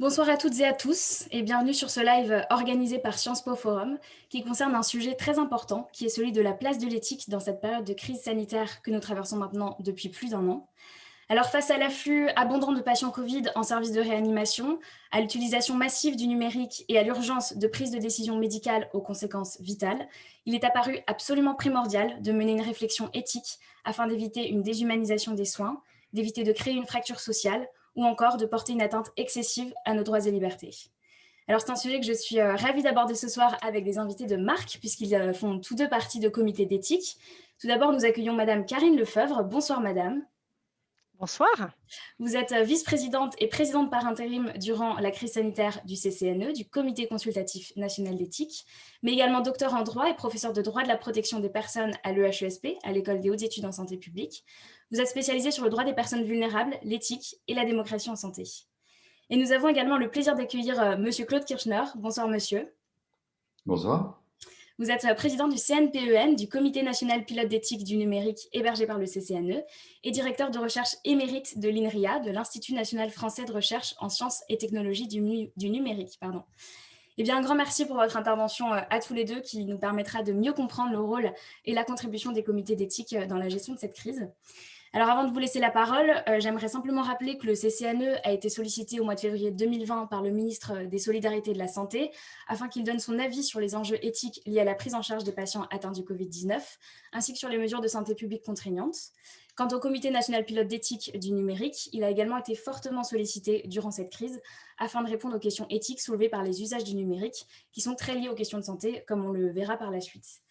Bonsoir à toutes et à tous et bienvenue sur ce live organisé par Sciences Po Forum qui concerne un sujet très important qui est celui de la place de l'éthique dans cette période de crise sanitaire que nous traversons maintenant depuis plus d'un an. Alors face à l'afflux abondant de patients Covid en service de réanimation, à l'utilisation massive du numérique et à l'urgence de prise de décision médicale aux conséquences vitales, il est apparu absolument primordial de mener une réflexion éthique afin d'éviter une déshumanisation des soins, d'éviter de créer une fracture sociale ou encore de porter une atteinte excessive à nos droits et libertés. Alors c'est un sujet que je suis ravie d'aborder ce soir avec des invités de marque puisqu'ils font tous deux partie de comités d'éthique. Tout d'abord, nous accueillons Madame Karine Lefebvre. Bonsoir Madame. Bonsoir. Vous êtes vice-présidente et présidente par intérim durant la crise sanitaire du CCNE, du Comité consultatif national d'éthique, mais également docteur en droit et professeur de droit de la protection des personnes à l'EHESP, à l'École des hautes études en santé publique. Vous êtes spécialisée sur le droit des personnes vulnérables, l'éthique et la démocratie en santé. Et nous avons également le plaisir d'accueillir Monsieur Claude Kirchner. Bonsoir Monsieur. Bonsoir. Vous êtes président du CNPEN, du Comité national pilote d'éthique du numérique hébergé par le CCNE, et directeur de recherche émérite de l'INRIA, de l'Institut national français de recherche en sciences et technologies du numérique. Eh bien, un grand merci pour votre intervention à tous les deux qui nous permettra de mieux comprendre le rôle et la contribution des comités d'éthique dans la gestion de cette crise. Alors avant de vous laisser la parole, j'aimerais simplement rappeler que le CCNE a été sollicité au mois de février 2020 par le ministre des Solidarités et de la Santé afin qu'il donne son avis sur les enjeux éthiques liés à la prise en charge des patients atteints du Covid-19 ainsi que sur les mesures de santé publique contraignantes. Quant au Comité national pilote d'éthique du numérique, il a également été fortement sollicité durant cette crise afin de répondre aux questions éthiques soulevées par les usages du numérique qui sont très liés aux questions de santé, comme on le verra par la suite.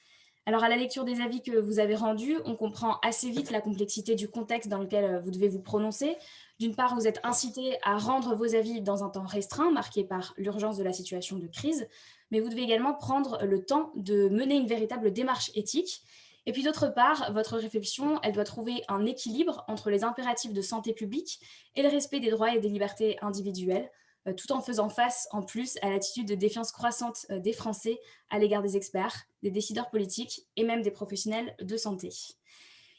Alors, à la lecture des avis que vous avez rendus, on comprend assez vite la complexité du contexte dans lequel vous devez vous prononcer. D'une part, vous êtes incité à rendre vos avis dans un temps restreint, marqué par l'urgence de la situation de crise, mais vous devez également prendre le temps de mener une véritable démarche éthique. Et puis d'autre part, votre réflexion, elle doit trouver un équilibre entre les impératifs de santé publique et le respect des droits et des libertés individuelles, tout en faisant face, en plus, à l'attitude de défiance croissante des Français à l'égard des experts, des décideurs politiques et même des professionnels de santé.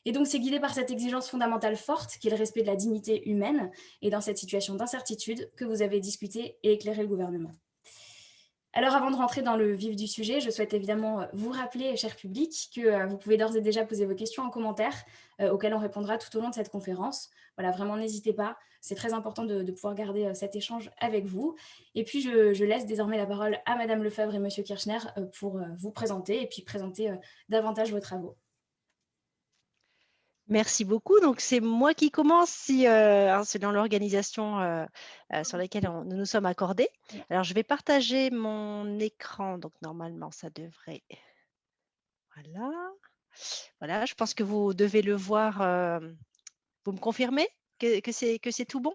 Et donc, c'est guidé par cette exigence fondamentale forte, qui est le respect de la dignité humaine, et dans cette situation d'incertitude que vous avez discuté et éclairé le gouvernement. Alors, avant de rentrer dans le vif du sujet, je souhaite évidemment vous rappeler, cher public, que vous pouvez d'ores et déjà poser vos questions en commentaire, auxquelles on répondra tout au long de cette conférence. Voilà, vraiment, n'hésitez pas. C'est très important de pouvoir garder cet échange avec vous. Et puis, je laisse désormais la parole à Madame Lefebvre et Monsieur Kirchner pour vous présenter et puis présenter davantage vos travaux. Merci beaucoup. Donc, c'est moi qui commence selon l'organisation sur laquelle nous nous sommes accordés. Alors, je vais partager mon écran. Donc, normalement, ça devrait… Voilà. Voilà, je pense que vous devez le voir. Vous me confirmez que c'est tout bon?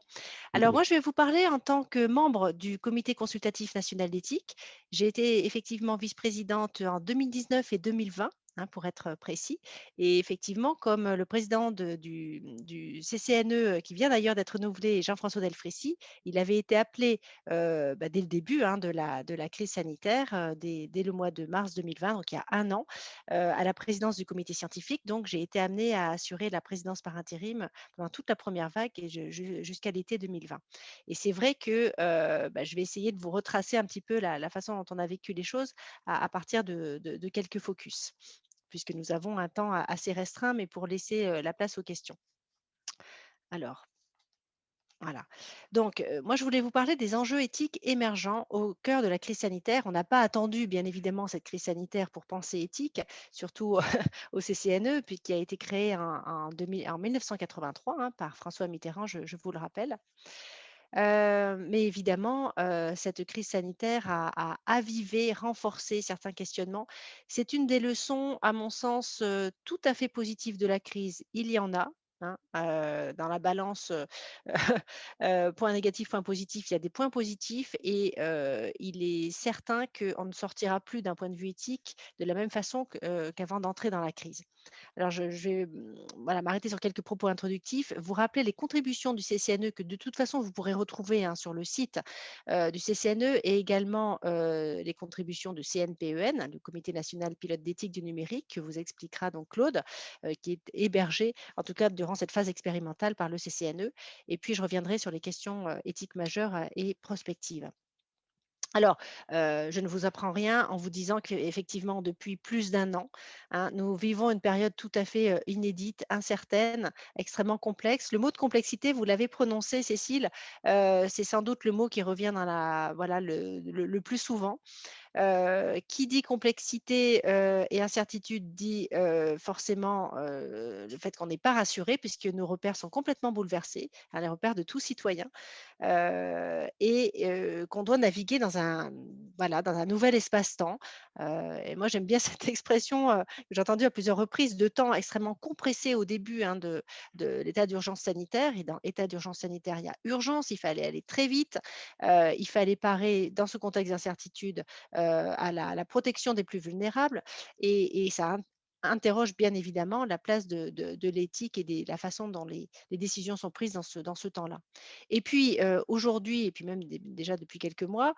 Alors, moi, je vais vous parler en tant que membre du Comité consultatif national d'éthique. J'ai été effectivement vice-présidente en 2019 et 2020, hein, pour être précis. Et effectivement, comme le président du CCNE, qui vient d'ailleurs d'être renouvelé, Jean-François Delfrécy, il avait été appelé dès le début, hein, de la crise sanitaire, dès le mois de mars 2020, donc il y a un an, à la présidence du comité scientifique. Donc, j'ai été amenée à assurer la présidence par intérim pendant toute la première vague et jusqu'à l'été 2020. Et c'est vrai que je vais essayer de vous retracer un petit peu la façon dont on a vécu les choses à partir de quelques focus, puisque nous avons un temps assez restreint, mais pour laisser la place aux questions. Alors, voilà. Donc, moi, je voulais vous parler des enjeux éthiques émergents au cœur de la crise sanitaire. On n'a pas attendu, bien évidemment, cette crise sanitaire pour penser éthique, surtout au CCNE, puis qui a été créé en 1983, hein, par François Mitterrand, je vous le rappelle. Mais évidemment, cette crise sanitaire a avivé, renforcé certains questionnements. C'est une des leçons, à mon sens, tout à fait positives de la crise. Il y en a, hein, dans la balance, point négatif, point positif, il y a des points positifs et il est certain qu'on ne sortira plus d'un point de vue éthique de la même façon qu'avant d'entrer dans la crise. Alors, je vais voilà, m'arrêter sur quelques propos introductifs. Vous rappelez les contributions du CCNE que de toute façon, vous pourrez retrouver, hein, sur le site du CCNE et également les contributions de CNPEN, le Comité national pilote d'éthique du numérique, que vous expliquera donc Claude, qui est hébergé, en tout cas durant cette phase expérimentale par le CCNE. Et puis, je reviendrai sur les questions éthiques majeures et prospectives. Alors, je ne vous apprends rien en vous disant qu'effectivement, depuis plus d'un an, hein, nous vivons une période tout à fait inédite, incertaine, extrêmement complexe. Le mot de complexité, vous l'avez prononcé, Cécile, c'est sans doute le mot qui revient dans voilà, le plus souvent. Qui dit complexité et incertitude dit forcément le fait qu'on n'est pas rassuré puisque nos repères sont complètement bouleversés, hein, les repères de tout citoyen, et qu'on doit naviguer dans voilà, dans un nouvel espace-temps. Et moi, j'aime bien cette expression que j'ai entendue à plusieurs reprises, de temps extrêmement compressé au début, hein, de l'état d'urgence sanitaire. Et dans état d'urgence sanitaire, il y a urgence, il fallait aller très vite, il fallait parer dans ce contexte d'incertitude à la protection des plus vulnérables, et ça interroge bien évidemment la place de l'éthique et la façon dont les décisions sont prises dans ce temps-là. Et puis aujourd'hui, et puis même déjà depuis quelques mois,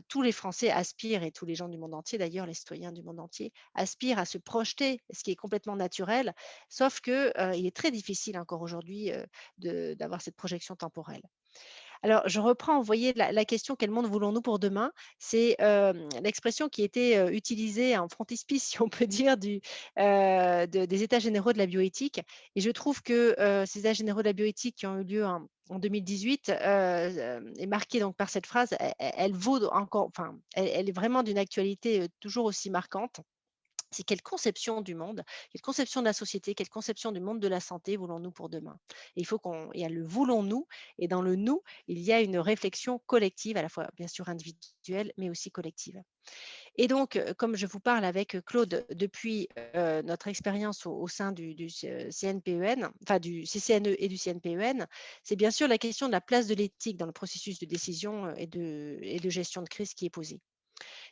tous les Français aspirent, et tous les gens du monde entier d'ailleurs, les citoyens du monde entier, aspirent à se projeter, ce qui est complètement naturel, sauf que il est très difficile encore aujourd'hui d'avoir cette projection temporelle. Alors, je reprends, vous voyez, la question: «Quel monde voulons-nous pour demain?» C'est, l'expression qui était, utilisée en frontispice, si on peut dire, des états généraux de la bioéthique, et je trouve que, ces états généraux de la bioéthique qui ont eu lieu en 2018, est marquée donc par cette phrase. Elle vaut encore, enfin, elle est vraiment d'une actualité, toujours aussi marquante. C'est: quelle conception du monde, quelle conception de la société, quelle conception du monde de la santé voulons-nous pour demain? Et il y a le voulons-nous, et dans le nous, il y a une réflexion collective, à la fois bien sûr individuelle, mais aussi collective. Et donc, comme je vous parle avec Claude depuis notre expérience au sein du CNPEN, enfin du CCNE et du CNPEN, c'est bien sûr la question de la place de l'éthique dans le processus de décision et de gestion de crise qui est posée.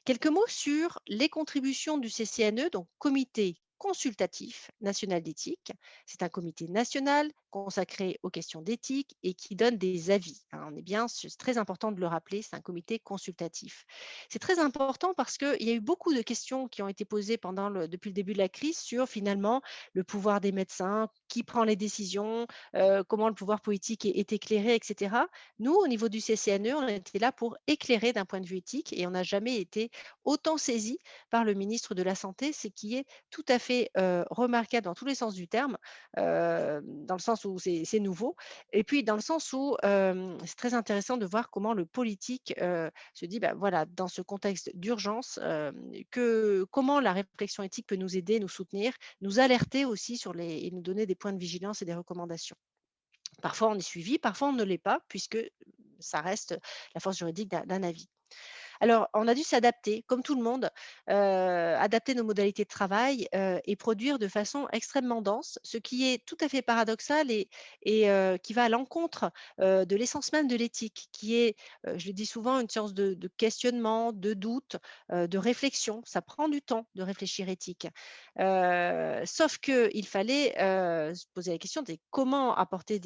Quelques mots sur les contributions du CCNE, donc Comité consultatif national d'éthique. C'est un comité national consacré aux questions d'éthique et qui donne des avis, hein. On est bien, c'est très important de le rappeler, c'est un comité consultatif. C'est très important parce qu'il y a eu beaucoup de questions qui ont été posées depuis le début de la crise sur finalement le pouvoir des médecins, qui prend les décisions, comment le pouvoir politique est éclairé, etc. Nous, au niveau du CCNE, on était là pour éclairer d'un point de vue éthique, et on n'a jamais été autant saisi par le ministre de la Santé, ce qui est tout à fait remarquable dans tous les sens du terme, dans le sens où c'est nouveau, et puis dans le sens où c'est très intéressant de voir comment le politique se dit: bah, voilà, dans ce contexte d'urgence, comment la réflexion éthique peut nous aider, nous soutenir, nous alerter aussi et nous donner des points de vigilance et des recommandations. Parfois on est suivi, parfois on ne l'est pas, puisque ça reste la force juridique d'un avis. Alors, on a dû s'adapter, comme tout le monde, adapter nos modalités de travail, et produire de façon extrêmement dense, ce qui est tout à fait paradoxal, et qui va à l'encontre de l'essence même de l'éthique, qui est, je le dis souvent, une séance de questionnement, de doute, de réflexion. Ça prend du temps de réfléchir éthique. Sauf qu'il fallait se poser la question de comment apporter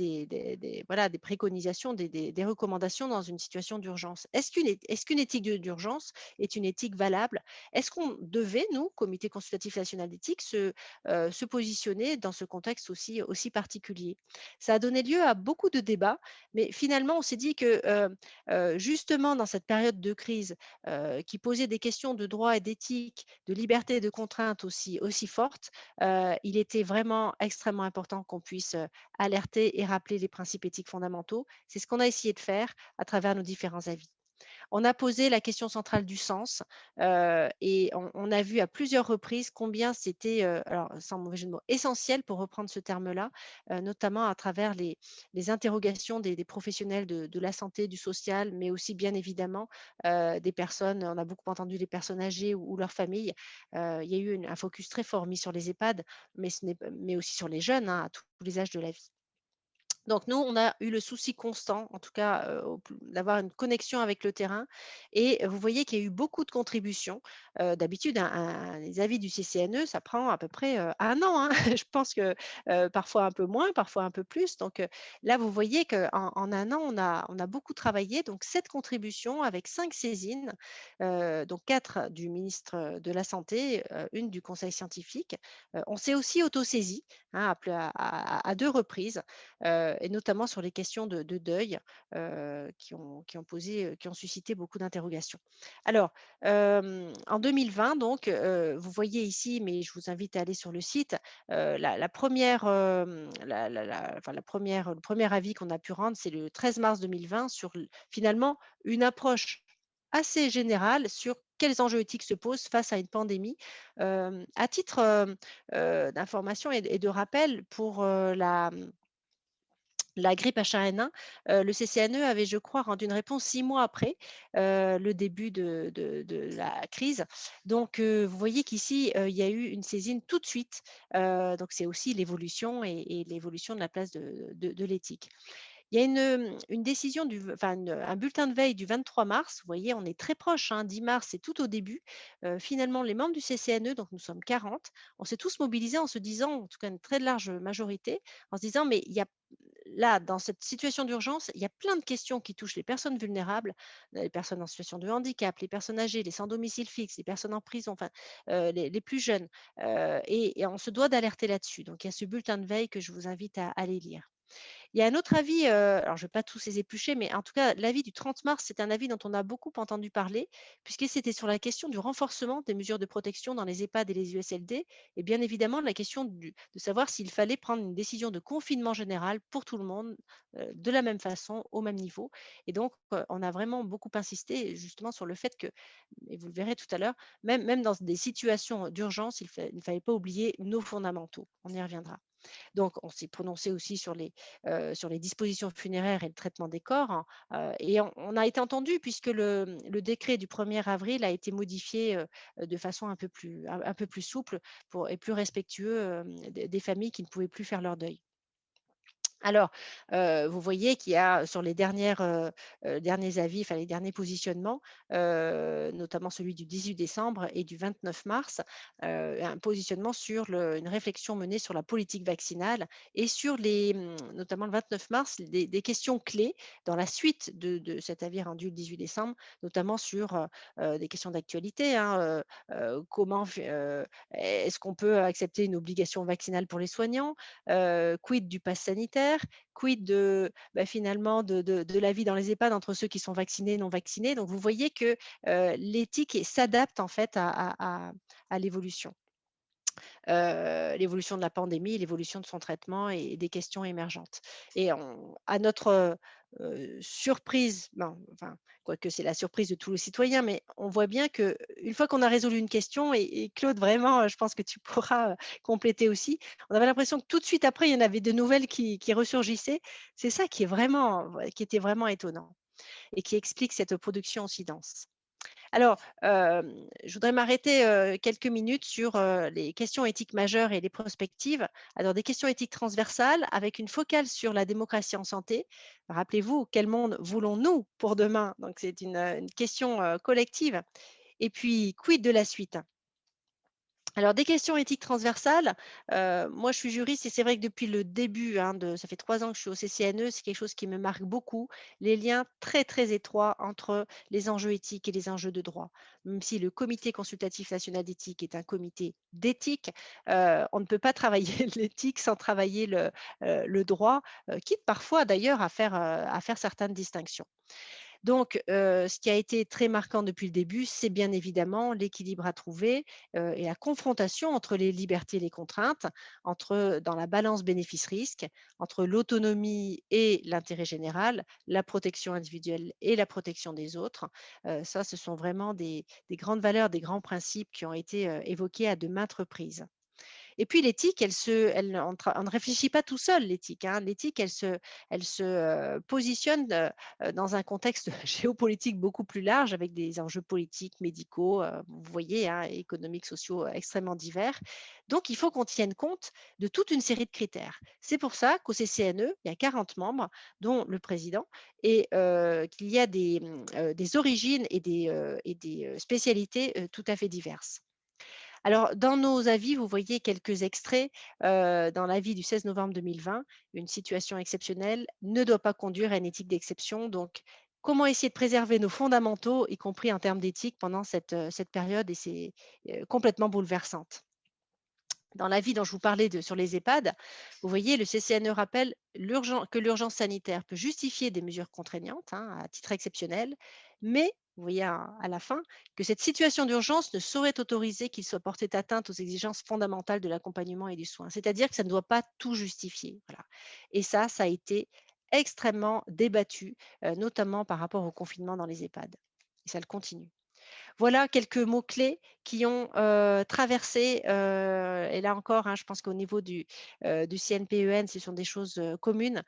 voilà, des préconisations, des recommandations dans une situation d'urgence. Est-ce qu'une éthique d'urgence est une éthique valable? Est-ce qu'on devait, nous, Comité consultatif national d'éthique, se positionner dans ce contexte aussi particulier? Ça a donné lieu à beaucoup de débats, mais finalement, on s'est dit que justement, dans cette période de crise qui posait des questions de droit et d'éthique, de liberté et de contrainte aussi fortes, il était vraiment extrêmement important qu'on puisse alerter et rappeler les principes éthiques fondamentaux. C'est ce qu'on a essayé de faire à travers nos différents avis. On a posé la question centrale du sens, et on a vu à plusieurs reprises combien c'était, alors sans mauvais jeu de mots, essentiel, pour reprendre ce terme-là, notamment à travers les interrogations des professionnels de la santé, du social, mais aussi bien évidemment des personnes. On a beaucoup entendu les personnes âgées ou leurs familles. Il y a eu un focus très fort mis sur les EHPAD, mais aussi sur les jeunes, hein, à tous les âges de la vie. Donc nous, on a eu le souci constant, en tout cas, d'avoir une connexion avec le terrain et vous voyez qu'il y a eu beaucoup de contributions. D'habitude, les avis du CCNE, ça prend à peu près, 1 an, hein. Je pense que, parfois un peu moins, parfois un peu plus. Donc, là, vous voyez qu'en 1 an, on a beaucoup travaillé. Donc 7 contributions avec 5 saisines, donc 4 du ministre, de la Santé, 1 du conseil scientifique. On s'est aussi autosaisi, hein, à 2 reprises. Et notamment sur les questions de deuil, qui ont suscité beaucoup d'interrogations. Alors, en 2020 donc, vous voyez ici, mais je vous invite à aller sur le site, la 1re, enfin le premier avis qu'on a pu rendre, c'est le 13 mars 2020 sur finalement une approche assez générale sur quels enjeux éthiques se posent face à une pandémie. À titre, d'information et de rappel pour, la grippe H1N1, le CCNE avait, je crois, rendu une réponse 6 mois après, le début de la crise. Donc, vous voyez qu'ici, il y a eu une saisine tout de suite. Donc c'est aussi l'évolution et l'évolution de la place de l'éthique. Il y a une décision enfin un bulletin de veille du 23 mars. Vous voyez, on est très proche, hein, 10 mars, c'est tout au début. Finalement, les membres du CCNE, donc nous sommes 40, on s'est tous mobilisés en se disant, en tout cas une très large majorité, en se disant: «Mais il y a là, dans cette situation d'urgence, il y a plein de questions qui touchent les personnes vulnérables, les personnes en situation de handicap, les personnes âgées, les sans domicile fixe, les personnes en prison, enfin, les plus jeunes, et on se doit d'alerter là-dessus». Donc il y a ce bulletin de veille que je vous invite à aller lire. Il y a un autre avis, alors je ne vais pas tous les éplucher, mais en tout cas, l'avis du 30 mars, c'est un avis dont on a beaucoup entendu parler, puisque c'était sur la question du renforcement des mesures de protection dans les EHPAD et les USLD, et bien évidemment la question de savoir s'il fallait prendre une décision de confinement général pour tout le monde, de la même façon, au même niveau. Et donc, on a vraiment beaucoup insisté justement sur le fait que, et vous le verrez tout à l'heure, même dans des situations d'urgence, il ne fallait pas oublier nos fondamentaux. On y reviendra. Donc, on s'est prononcé aussi sur les dispositions funéraires et le traitement des corps, hein, et on a été entendu puisque le décret du 1er avril a été modifié, de façon un peu plus souple et plus respectueux, des familles qui ne pouvaient plus faire leur deuil. Alors, vous voyez qu'il y a sur les derniers avis, enfin les derniers positionnements, notamment celui du 18 décembre et du 29 mars, un positionnement sur une réflexion menée sur la politique vaccinale et sur notamment le 29 mars, des questions clés dans la suite de cet avis rendu le 18 décembre, notamment sur, des questions d'actualité, hein, est-ce qu'on peut accepter une obligation vaccinale pour les soignants? Quid du pass sanitaire? Quid finalement de la vie dans les EHPAD entre ceux qui sont vaccinés et non vaccinés? Donc vous voyez que, l'éthique s'adapte en fait à l'évolution de la pandémie, l'évolution de son traitement et des questions émergentes. Et à notre, surprise, ben, enfin, quoique c'est la surprise de tous les citoyens, mais on voit bien que une fois qu'on a résolu une question et Claude vraiment, je pense que tu pourras, compléter aussi, on avait l'impression que tout de suite après, il y en avait de nouvelles qui ressurgissaient. C'est ça qui est vraiment ouais, qui était vraiment étonnant et qui explique cette production aussi dense. Alors, je voudrais m'arrêter, quelques minutes sur, les questions éthiques majeures et les prospectives. Alors des questions éthiques transversales avec une focale sur la démocratie en santé. Rappelez-vous, quel monde voulons-nous pour demain? Donc c'est une question, collective. Et puis quid de la suite? Alors des questions éthiques transversales, moi je suis juriste et c'est vrai que depuis le début, hein, ça fait 3 ans que je suis au CCNE, c'est quelque chose qui me marque beaucoup, les liens très, très étroits entre les enjeux éthiques et les enjeux de droit. Même si le comité consultatif national d'éthique est un comité d'éthique, on ne peut pas travailler l'éthique sans travailler le droit, quitte parfois d'ailleurs à faire certaines distinctions. Donc, ce qui a été très marquant depuis le début, c'est bien évidemment l'équilibre à trouver, et la confrontation entre les libertés et les contraintes, dans la balance bénéfice-risque, entre l'autonomie et l'intérêt général, la protection individuelle et la protection des autres. Ça, ce sont vraiment des grandes valeurs, des grands principes qui ont été, évoqués à de maintes reprises. Et puis l'éthique, on ne réfléchit pas tout seul, l'éthique, hein. L'éthique, elle se positionne dans un contexte géopolitique beaucoup plus large avec des enjeux politiques, médicaux, vous voyez, hein, économiques, sociaux extrêmement divers. Donc, il faut qu'on tienne compte de toute une série de critères. C'est pour ça qu'au CCNE, il y a 40 membres, dont le président, et qu'il y a des origines et des spécialités tout à fait diverses. Alors, dans nos avis, vous voyez quelques extraits. Dans l'avis du 16 novembre 2020, une situation exceptionnelle ne doit pas conduire à une éthique d'exception. Donc, comment essayer de préserver nos fondamentaux, y compris en termes d'éthique, pendant cette période, et c'est complètement bouleversante. Dans l'avis dont je vous parlais sur les EHPAD, vous voyez, le CCNE rappelle que l'urgence sanitaire peut justifier des mesures contraignantes, hein, à titre exceptionnel, mais vous voyez à la fin que cette situation d'urgence ne saurait autoriser qu'il soit porté atteinte aux exigences fondamentales de l'accompagnement et du soin. C'est-à-dire que ça ne doit pas tout justifier. Voilà. Et ça a été extrêmement débattu, notamment par rapport au confinement dans les EHPAD. Et ça le continue. Voilà quelques mots-clés qui ont traversé, et là encore, hein, je pense qu'au niveau du CNPEN, ce sont des choses communes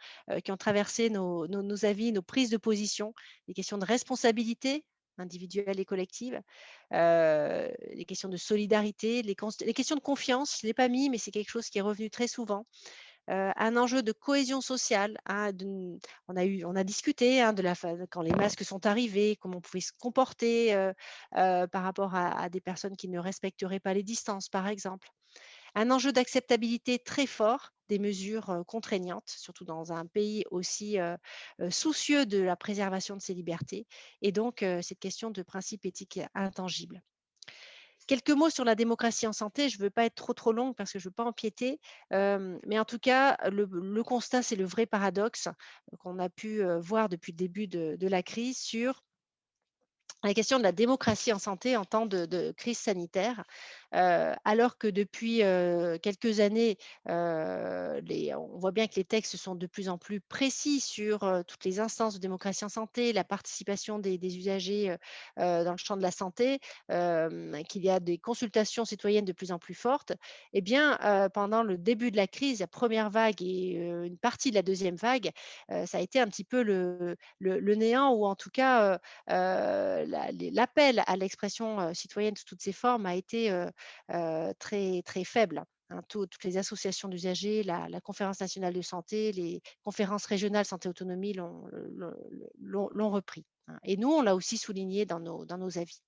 qui ont traversé nos avis, nos prises de position, les questions de responsabilité individuelle et collective, les questions de solidarité, les questions de confiance. Je ne l'ai pas mis, mais c'est quelque chose qui est revenu très souvent. Un enjeu de cohésion sociale, hein, on a discuté, hein, de quand les masques sont arrivés, comment on pouvait se comporter, par rapport à des personnes qui ne respecteraient pas les distances, par exemple. Un enjeu d'acceptabilité très fort des mesures, contraignantes, surtout dans un pays aussi, soucieux de la préservation de ses libertés, et donc cette question de principe éthique intangible. Quelques mots sur la démocratie en santé. Je ne veux pas être trop longue parce que je ne veux pas empiéter, mais en tout cas, le constat, c'est le vrai paradoxe qu'on a pu voir depuis le début de la crise sur la question de la démocratie en santé en temps de crise sanitaire, alors que depuis quelques années, on voit bien que les textes sont de plus en plus précis sur toutes les instances de démocratie en santé, la participation des usagers dans le champ de la santé, qu'il y a des consultations citoyennes de plus en plus fortes. Eh bien, pendant le début de la crise, la première vague et une partie de la deuxième vague, ça a été un petit peu le néant, ou en tout cas l'appel à l'expression citoyenne sous toutes ses formes a été très, très faible, hein. Toutes les associations d'usagers, la Conférence nationale de santé, les conférences régionales santé autonomie l'ont repris, hein. Et nous, on l'a aussi souligné dans nos avis.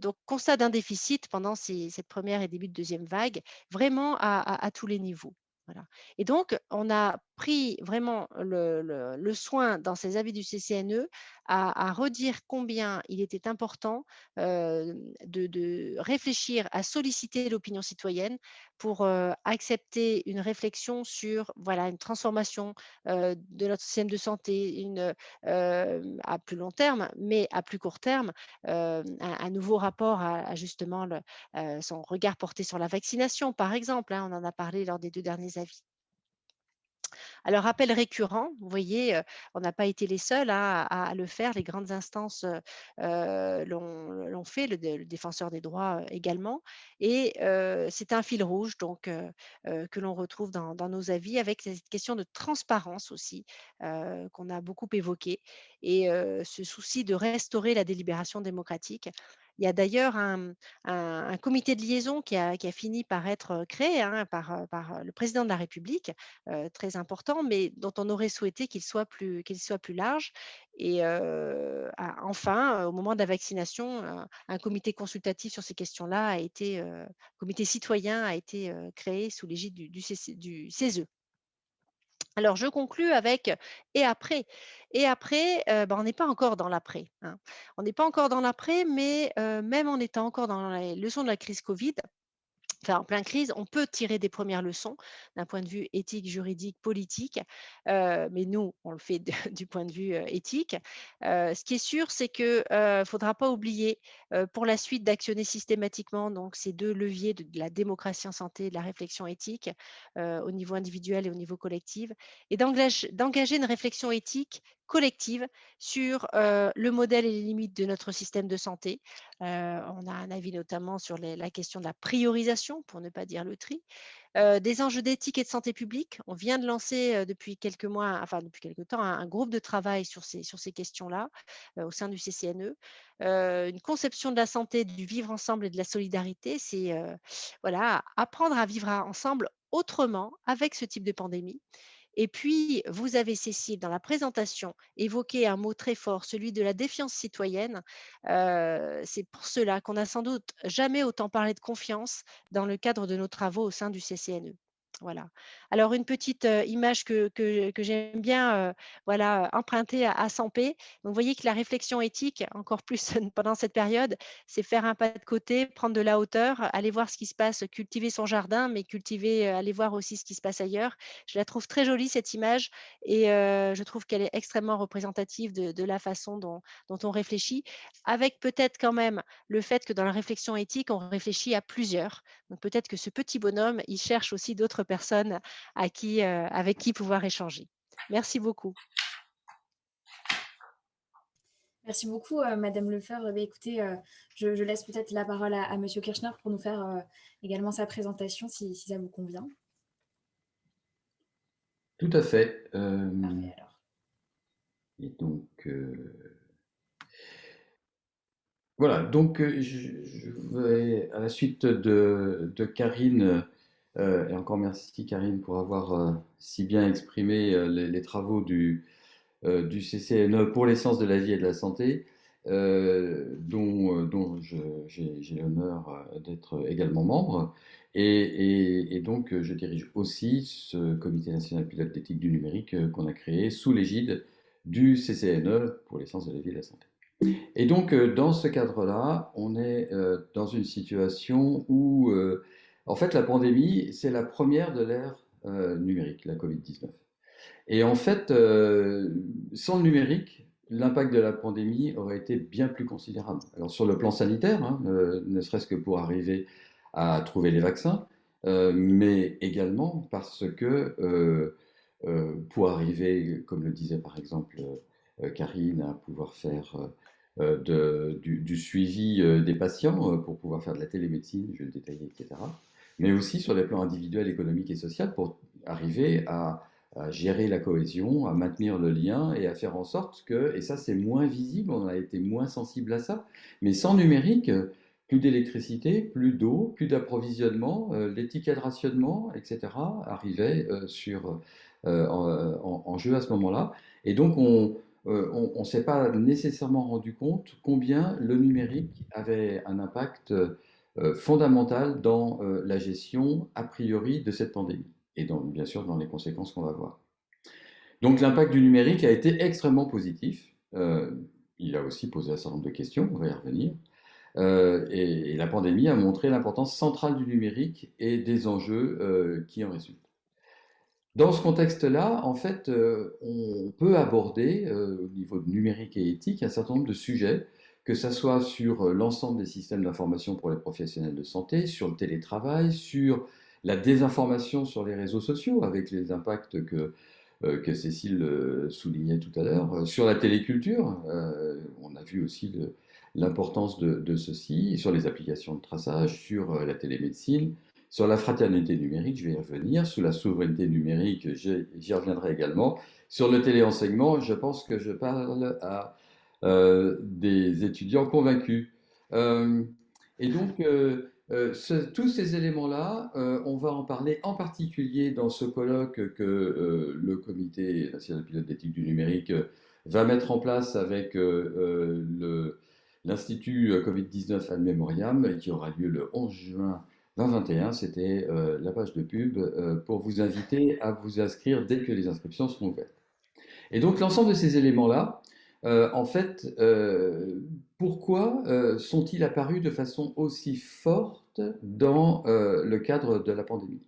Donc, constat d'un déficit pendant cette première et début de deuxième vague, vraiment à tous les niveaux. Voilà. Et donc, on a pris vraiment le soin dans ces avis du CCNE à redire combien il était important de réfléchir à solliciter l'opinion citoyenne pour accepter une réflexion sur, voilà, une transformation de notre système de santé, à plus long terme, mais à plus court terme, un nouveau rapport à justement son regard porté sur la vaccination, par exemple, hein, on en a parlé lors des 2 derniers avis. Alors, rappel récurrent, vous voyez, on n'a pas été les seuls, hein, à le faire. Les grandes instances l'ont fait, le défenseur des droits également. Et c'est un fil rouge donc, que l'on retrouve dans nos avis, avec cette question de transparence aussi, qu'on a beaucoup évoquée, et ce souci de restaurer la délibération démocratique. Il y a d'ailleurs un comité de liaison qui a fini par être créé, hein, par le président de la République, très important, mais dont on aurait souhaité qu'il soit plus large. Et enfin, au moment de la vaccination, un comité consultatif sur ces questions-là comité citoyen a été créé sous l'égide du CESE. Alors, je conclus avec et après. Et après, on n'est pas encore dans l'après, hein. On n'est pas encore dans l'après, mais même en étant encore dans les leçons de la crise Covid, enfin, en pleine crise, on peut tirer des premières leçons d'un point de vue éthique, juridique, politique, mais nous, on le fait du point de vue éthique. Ce qui est sûr, c'est qu'il ne faudra pas oublier pour la suite d'actionner systématiquement donc, ces deux leviers de la démocratie en santé et de la réflexion éthique au niveau individuel et au niveau collectif, et d'engager une réflexion éthique collective sur le modèle et les limites de notre système de santé. On a un avis notamment sur la question de la priorisation, pour ne pas dire le tri, des enjeux d'éthique et de santé publique. On vient de lancer depuis quelques mois, enfin depuis quelques temps, un groupe de travail sur ces questions-là au sein du CCNE. Une conception de la santé, du vivre ensemble et de la solidarité, c'est voilà, apprendre à vivre ensemble autrement avec ce type de pandémie. Et puis, vous avez, Cécile, dans la présentation, évoqué un mot très fort, celui de la défiance citoyenne. C'est pour cela qu'on n'a sans doute jamais autant parlé de confiance dans le cadre de nos travaux au sein du CCNE. Voilà. Alors, une petite image que j'aime bien voilà, emprunter à Sampé. Donc, vous voyez que la réflexion éthique, encore plus pendant cette période, c'est faire un pas de côté, prendre de la hauteur, aller voir ce qui se passe, cultiver son jardin, mais cultiver, aller voir aussi ce qui se passe ailleurs. Je la trouve très jolie cette image et je trouve qu'elle est extrêmement représentative de la façon dont on réfléchit, avec peut-être quand même le fait que dans la réflexion éthique, on réfléchit à plusieurs. Donc peut-être que ce petit bonhomme, il cherche aussi d'autres personnes avec qui pouvoir échanger. Merci beaucoup. Merci beaucoup, Madame Lefebvre. Écoutez, je laisse peut-être la parole à Monsieur Kirchner pour nous faire également sa présentation, si ça vous convient. Tout à fait. Parfait, alors. Et donc, voilà, donc je vais, à la suite de Karine, et encore merci Karine pour avoir si bien exprimé les travaux du CCNE pour les sciences de la vie et de la santé, dont j'ai l'honneur d'être également membre. Et donc, je dirige aussi ce Comité national pilote d'éthique du numérique qu'on a créé sous l'égide du CCNE pour les sciences de la vie et de la santé. Et donc, dans ce cadre-là, on est dans une situation où, en fait, la pandémie, c'est la première de l'ère numérique, la Covid-19. Et en fait, sans le numérique, l'impact de la pandémie aurait été bien plus considérable. Alors sur le plan sanitaire, hein, ne serait-ce que pour arriver à trouver les vaccins, mais également parce que pour arriver, comme le disait par exemple Karine, à pouvoir faire du suivi des patients, pour pouvoir faire de la télémédecine, je vais le détailler, etc. Mais aussi sur les plans individuels, économiques et social, pour arriver à gérer la cohésion, à maintenir le lien et à faire en sorte que, et ça c'est moins visible, on a été moins sensible à ça, mais sans numérique, plus d'électricité, plus d'eau, plus d'approvisionnement, les tickets de rationnement, etc. arrivaient en jeu à ce moment-là. Et donc on ne s'est pas nécessairement rendu compte combien le numérique avait un impact fondamental dans la gestion a priori de cette pandémie et bien sûr dans les conséquences qu'on va voir. Donc l'impact du numérique a été extrêmement positif. Il a aussi posé un certain nombre de questions, on va y revenir. Et la pandémie a montré l'importance centrale du numérique et des enjeux qui en résultent. Dans ce contexte-là, en fait, on peut aborder au niveau numérique et éthique un certain nombre de sujets, que ce soit sur l'ensemble des systèmes d'information pour les professionnels de santé, sur le télétravail, sur la désinformation sur les réseaux sociaux, avec les impacts que Cécile soulignait tout à l'heure, sur la téléculture, on a vu aussi l'importance de ceci, sur les applications de traçage, sur la télémédecine, sur la fraternité numérique, je vais y revenir, sur la souveraineté numérique, j'y reviendrai également. Sur le téléenseignement, je pense que je parle à des étudiants convaincus. Et donc, tous ces éléments-là, on va en parler en particulier dans ce colloque que le Comité national pilote d'éthique du numérique va mettre en place avec l'Institut Covid-19 Ad Memoriam, qui aura lieu le 11 juin 2021. C'était la page de pub pour vous inviter à vous inscrire dès que les inscriptions seront ouvertes. Et donc l'ensemble de ces éléments-là, en fait, pourquoi sont-ils apparus de façon aussi forte dans le cadre de la pandémie?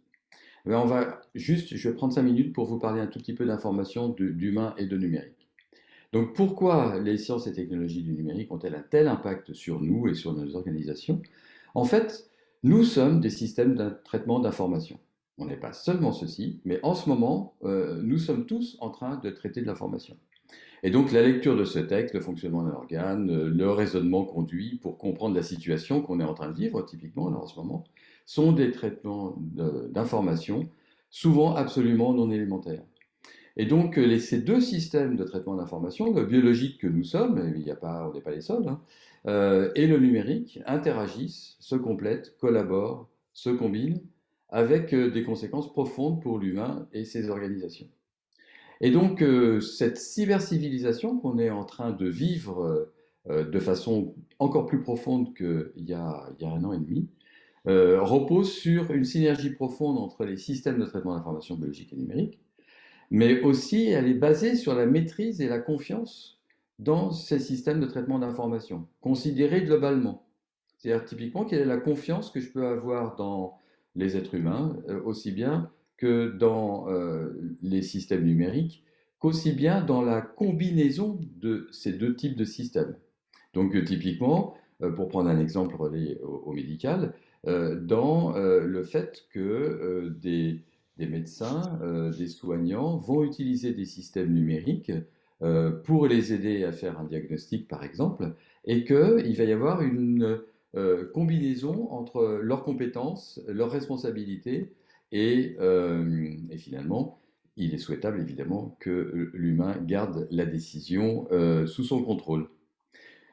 Je vais prendre 5 minutes pour vous parler un tout petit peu d'informations d'humain et de numérique. Donc pourquoi les sciences et technologies du numérique ont-elles un tel impact sur nous et sur nos organisations? En fait, nous sommes des systèmes de traitement d'information. On n'est pas seulement ceci, mais en ce moment, nous sommes tous en train de traiter de l'information. Et donc la lecture de ce texte, le fonctionnement d'un organe, le raisonnement conduit pour comprendre la situation qu'on est en train de vivre, typiquement là, en ce moment, sont des traitements d'information souvent absolument non élémentaires. Et donc ces deux systèmes de traitement d'information, le biologique que nous sommes, et il y a pas, on n'est pas les seuls, hein, et le numérique interagissent, se complètent, collaborent, se combinent, avec des conséquences profondes pour l'humain et ses organisations. Et donc, cette cybercivilisation qu'on est en train de vivre de façon encore plus profonde qu'il y a 1 an et demi, repose sur une synergie profonde entre les systèmes de traitement d'information biologique et numérique, mais aussi elle est basée sur la maîtrise et la confiance dans ces systèmes de traitement d'information, considérés globalement. C'est-à-dire typiquement quelle est la confiance que je peux avoir dans les êtres humains, aussi bien que dans les systèmes numériques, qu'aussi bien dans la combinaison de ces deux types de systèmes. Donc typiquement, pour prendre un exemple relié au médical, dans le fait que des médecins, des soignants vont utiliser des systèmes numériques pour les aider à faire un diagnostic, par exemple, et qu'il va y avoir une combinaison entre leurs compétences, leurs responsabilités, et finalement, il est souhaitable évidemment que l'humain garde la décision sous son contrôle.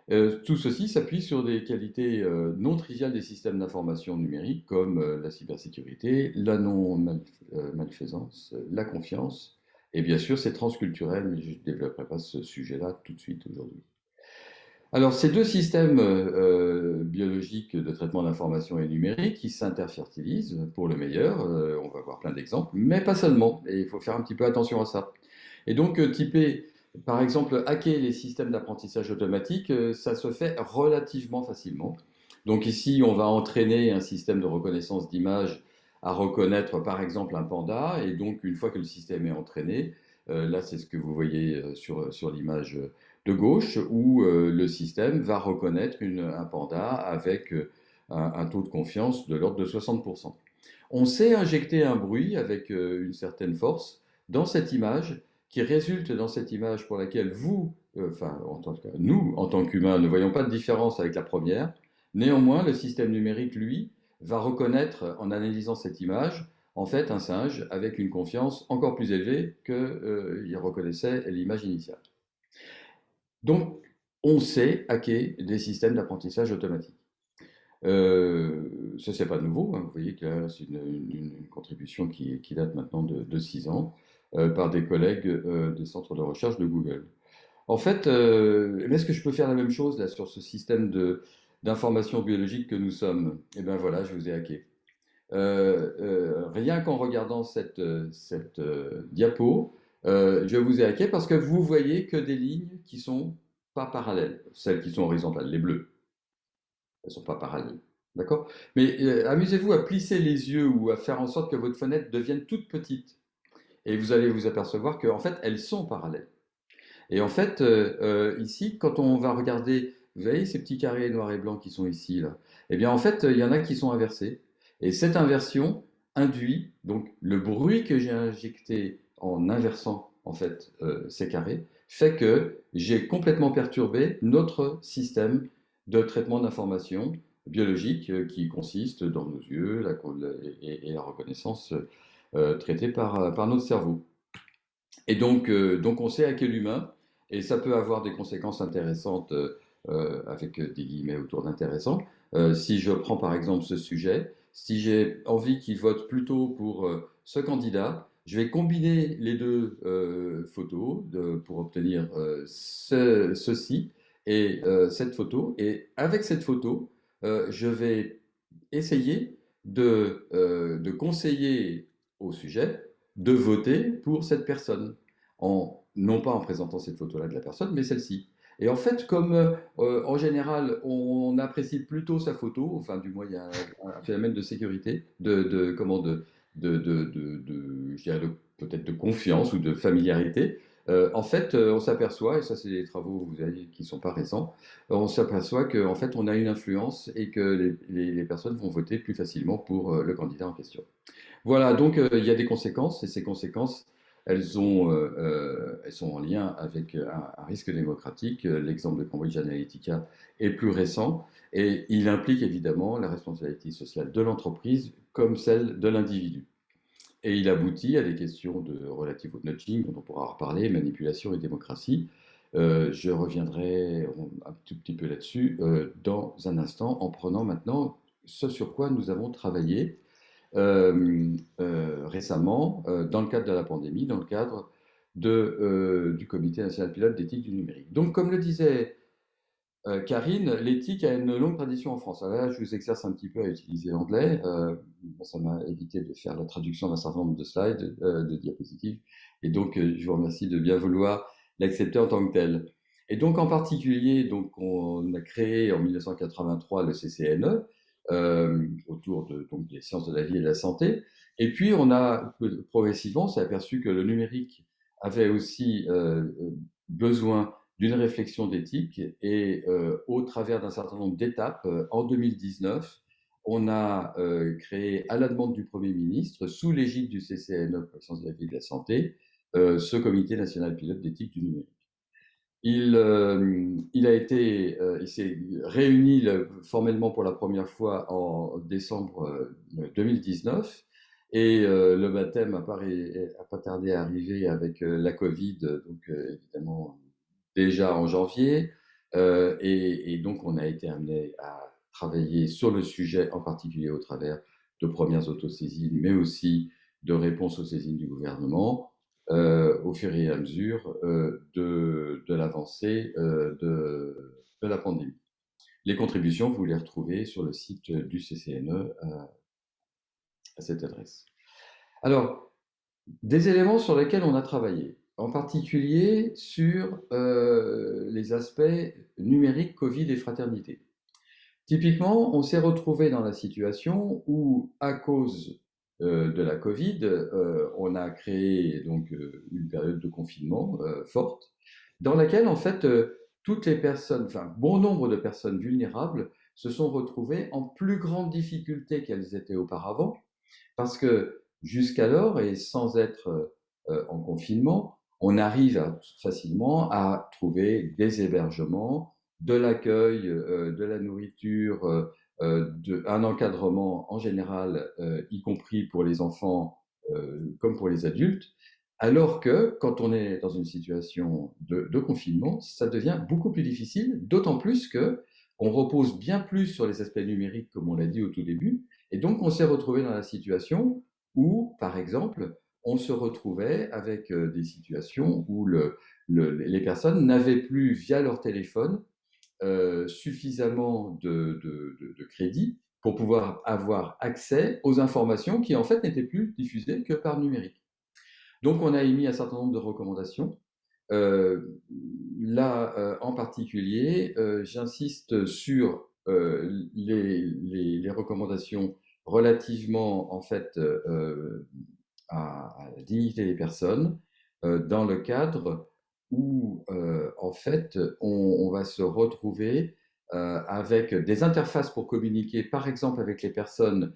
Tout ceci s'appuie sur des qualités non triviales des systèmes d'information numériques comme la cybersécurité, la non-malfaisance, la confiance, et bien sûr c'est transculturel, mais je ne développerai pas ce sujet-là tout de suite aujourd'hui. Alors, ces deux systèmes biologiques de traitement d'information et numérique qui s'interfertilisent pour le meilleur, on va voir plein d'exemples, mais pas seulement, et il faut faire un petit peu attention à ça. Et donc, typer, par exemple, hacker les systèmes d'apprentissage automatique, ça se fait relativement facilement. Donc ici, on va entraîner un système de reconnaissance d'image à reconnaître, par exemple, un panda, et donc une fois que le système est entraîné, là c'est ce que vous voyez sur l'image de gauche, où le système va reconnaître un panda avec un taux de confiance de l'ordre de 60%. On sait injecter un bruit avec une certaine force dans cette image, qui résulte dans cette image pour laquelle vous, enfin en tant que, nous, en tant qu'humains, ne voyons pas de différence avec la première. Néanmoins, le système numérique, lui, va reconnaître en analysant cette image, en fait, un singe avec une confiance encore plus élevée qu'il reconnaissait l'image initiale. Donc, on sait hacker des systèmes d'apprentissage automatique. Ça, c'est pas nouveau, hein. Vous voyez que là, c'est une contribution qui date maintenant de 6 ans par des collègues des centres de recherche de Google. En fait, est-ce que je peux faire la même chose là sur ce système d'information biologique que nous sommes? Eh bien voilà, je vous ai hacké. Rien qu'en regardant cette diapo, je vous ai hacké parce que vous voyez que des lignes qui sont pas parallèles, celles qui sont horizontales, les bleues, elles sont pas parallèles. D'accord? Mais amusez-vous à plisser les yeux ou à faire en sorte que votre fenêtre devienne toute petite. Et vous allez vous apercevoir qu'en fait, elles sont parallèles. Et en fait, ici, quand on va regarder, vous voyez ces petits carrés noirs et blancs qui sont ici, là, eh bien en fait, il y en a qui sont inversés. Et cette inversion induit donc le bruit que j'ai injecté en inversant en fait ces carrés, fait que j'ai complètement perturbé notre système de traitement d'information biologique qui consiste dans nos yeux et la reconnaissance traitée par notre cerveau. Et donc on sait hacker l'humain, et ça peut avoir des conséquences intéressantes, avec des guillemets autour d'intéressant. Si je prends par exemple ce sujet, si j'ai envie qu'il vote plutôt pour ce candidat, je vais combiner les deux photos pour obtenir ceci et cette photo. Et avec cette photo, je vais essayer de conseiller au sujet de voter pour cette personne, non pas en présentant cette photo-là de la personne, mais celle-ci. Et en fait, comme en général, on apprécie plutôt sa photo, enfin du moins il y a un phénomène de sécurité, je dirais peut-être de confiance ou de familiarité. En fait, on s'aperçoit, et ça c'est des travaux vous avez, qui ne sont pas récents, on s'aperçoit qu'en fait on a une influence et que les personnes vont voter plus facilement pour le candidat en question. Voilà, donc il y a des conséquences, et ces conséquences elles sont en lien avec un risque démocratique. L'exemple de Cambridge Analytica est plus récent et il implique évidemment la responsabilité sociale de l'entreprise comme celle de l'individu. Et il aboutit à des questions relatives au nudging, dont on pourra reparler, manipulation et démocratie. Je reviendrai un tout petit peu là-dessus dans un instant, en prenant maintenant ce sur quoi nous avons travaillé récemment, dans le cadre de la pandémie, dans le cadre du Comité national pilote d'éthique du numérique. Donc, comme le disait Karine, l'éthique a une longue tradition en France. Alors là, je vous exerce un petit peu à utiliser l'anglais. Ça m'a évité de faire la traduction d'un certain nombre de slides, de diapositives. Et donc, je vous remercie de bien vouloir l'accepter en tant que tel. Et donc, en particulier, donc, on a créé en 1983 le CCNE, autour donc, des sciences de la vie et de la santé. Et puis, on a progressivement s'est aperçu que le numérique avait aussi besoin d'une réflexion d'éthique et au travers d'un certain nombre d'étapes, en 2019, on a créé, à la demande du Premier ministre, sous l'égide du CCNE pour les sciences de la vie et de la santé, ce Comité national pilote d'éthique du numérique. Il s'est réuni formellement pour la première fois en décembre 2019 et le baptême n'a pas tardé à arriver avec la Covid, donc évidemment déjà en janvier. Et donc, on a été amené à travailler sur le sujet, en particulier au travers de premières autosaisines, mais aussi de réponses aux saisines du gouvernement, au fur et à mesure de l'avancée de la pandémie. Les contributions, vous les retrouvez sur le site du CCNE à cette adresse. Alors, des éléments sur lesquels on a travaillé, en particulier sur les aspects numériques, Covid et fraternité. Typiquement, on s'est retrouvé dans la situation où, à cause de la Covid, on a créé donc une période de confinement forte, dans laquelle en fait toutes les personnes, enfin bon nombre de personnes vulnérables se sont retrouvées en plus grande difficulté qu'elles étaient auparavant, parce que jusqu'alors, et sans être en confinement, on arrive facilement à trouver des hébergements, de l'accueil, de la nourriture, un encadrement en général, y compris pour les enfants comme pour les adultes, alors que quand on est dans une situation de confinement, ça devient beaucoup plus difficile, d'autant plus que on repose bien plus sur les aspects numériques, comme on l'a dit au tout début, et donc on s'est retrouvé dans la situation où, par exemple, on se retrouvait avec des situations où les personnes n'avaient plus, via leur téléphone, suffisamment de crédit pour pouvoir avoir accès aux informations qui, en fait, n'étaient plus diffusées que par numérique. Donc, on a émis un certain nombre de recommandations. Là, en particulier, j'insiste sur les recommandations relativement, en fait, à la dignité des personnes, dans le cadre où, en fait, on va se retrouver avec des interfaces pour communiquer, par exemple, avec les personnes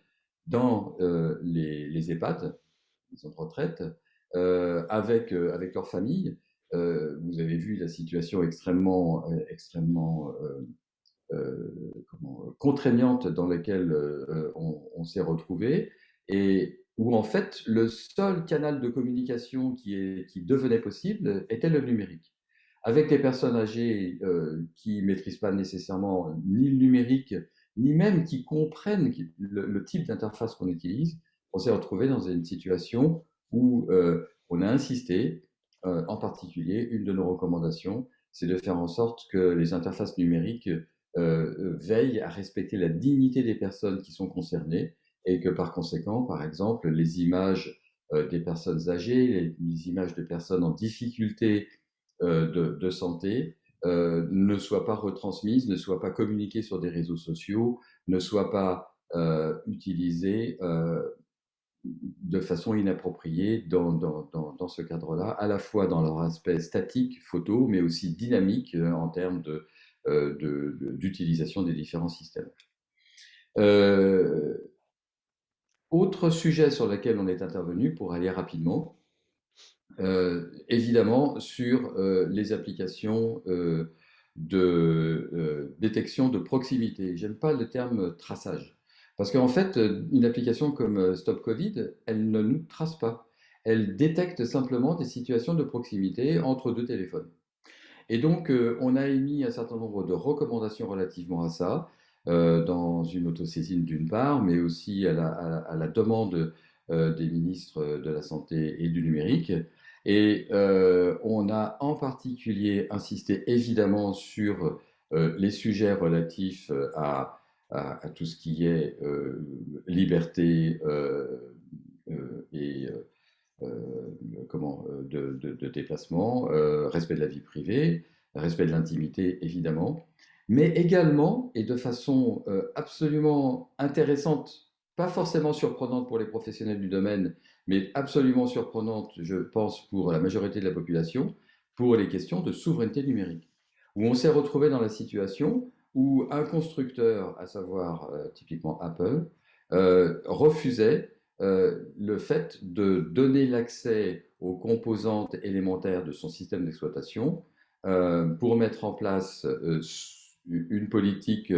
dans les EHPAD, les maisons de retraite, avec leur famille. Vous avez vu la situation extrêmement contraignante dans laquelle on s'est retrouvé, et où en fait le seul canal de communication qui devenait possible était le numérique. Avec des personnes âgées qui ne maîtrisent pas nécessairement ni le numérique, ni même qui comprennent le type d'interface qu'on utilise, on s'est retrouvé dans une situation où on a insisté, en particulier, une de nos recommandations, c'est de faire en sorte que les interfaces numériques veillent à respecter la dignité des personnes qui sont concernées, et que par conséquent, par exemple, les images des personnes âgées, les images de personnes en difficulté de santé ne soient pas retransmises, ne soient pas communiquées sur des réseaux sociaux, ne soient pas utilisées de façon inappropriée dans ce cadre-là, à la fois dans leur aspect statique, photo, mais aussi dynamique en termes d'utilisation des différents systèmes. Autre sujet sur lequel on est intervenu, pour aller rapidement, évidemment sur les applications de détection de proximité. J'aime pas le terme traçage. Parce qu'en fait, une application comme Stop Covid, elle ne nous trace pas. Elle détecte simplement des situations de proximité entre deux téléphones. Et donc, on a émis un certain nombre de recommandations relativement à ça, dans une autosaisine d'une part, mais aussi à la demande des ministres de la Santé et du numérique. Et on a en particulier insisté évidemment sur les sujets relatifs à tout ce qui est liberté et de déplacement, respect de la vie privée, respect de l'intimité évidemment, mais également, et de façon absolument intéressante, pas forcément surprenante pour les professionnels du domaine, mais absolument surprenante, je pense, pour la majorité de la population, pour les questions de souveraineté numérique, où on s'est retrouvé dans la situation où un constructeur, à savoir typiquement Apple, refusait le fait de donner l'accès aux composantes élémentaires de son système d'exploitation pour mettre en place une politique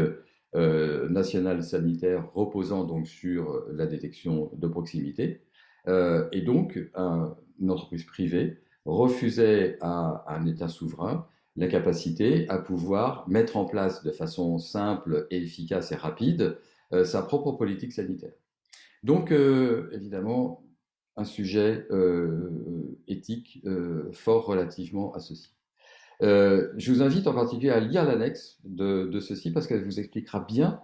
nationale sanitaire reposant donc sur la détection de proximité. Et donc, une entreprise privée refusait à un État souverain la capacité à pouvoir mettre en place de façon simple et efficace et rapide sa propre politique sanitaire. Donc, évidemment, un sujet éthique fort relativement à ceci. Je vous invite en particulier à lire l'annexe de ceci parce qu'elle vous expliquera bien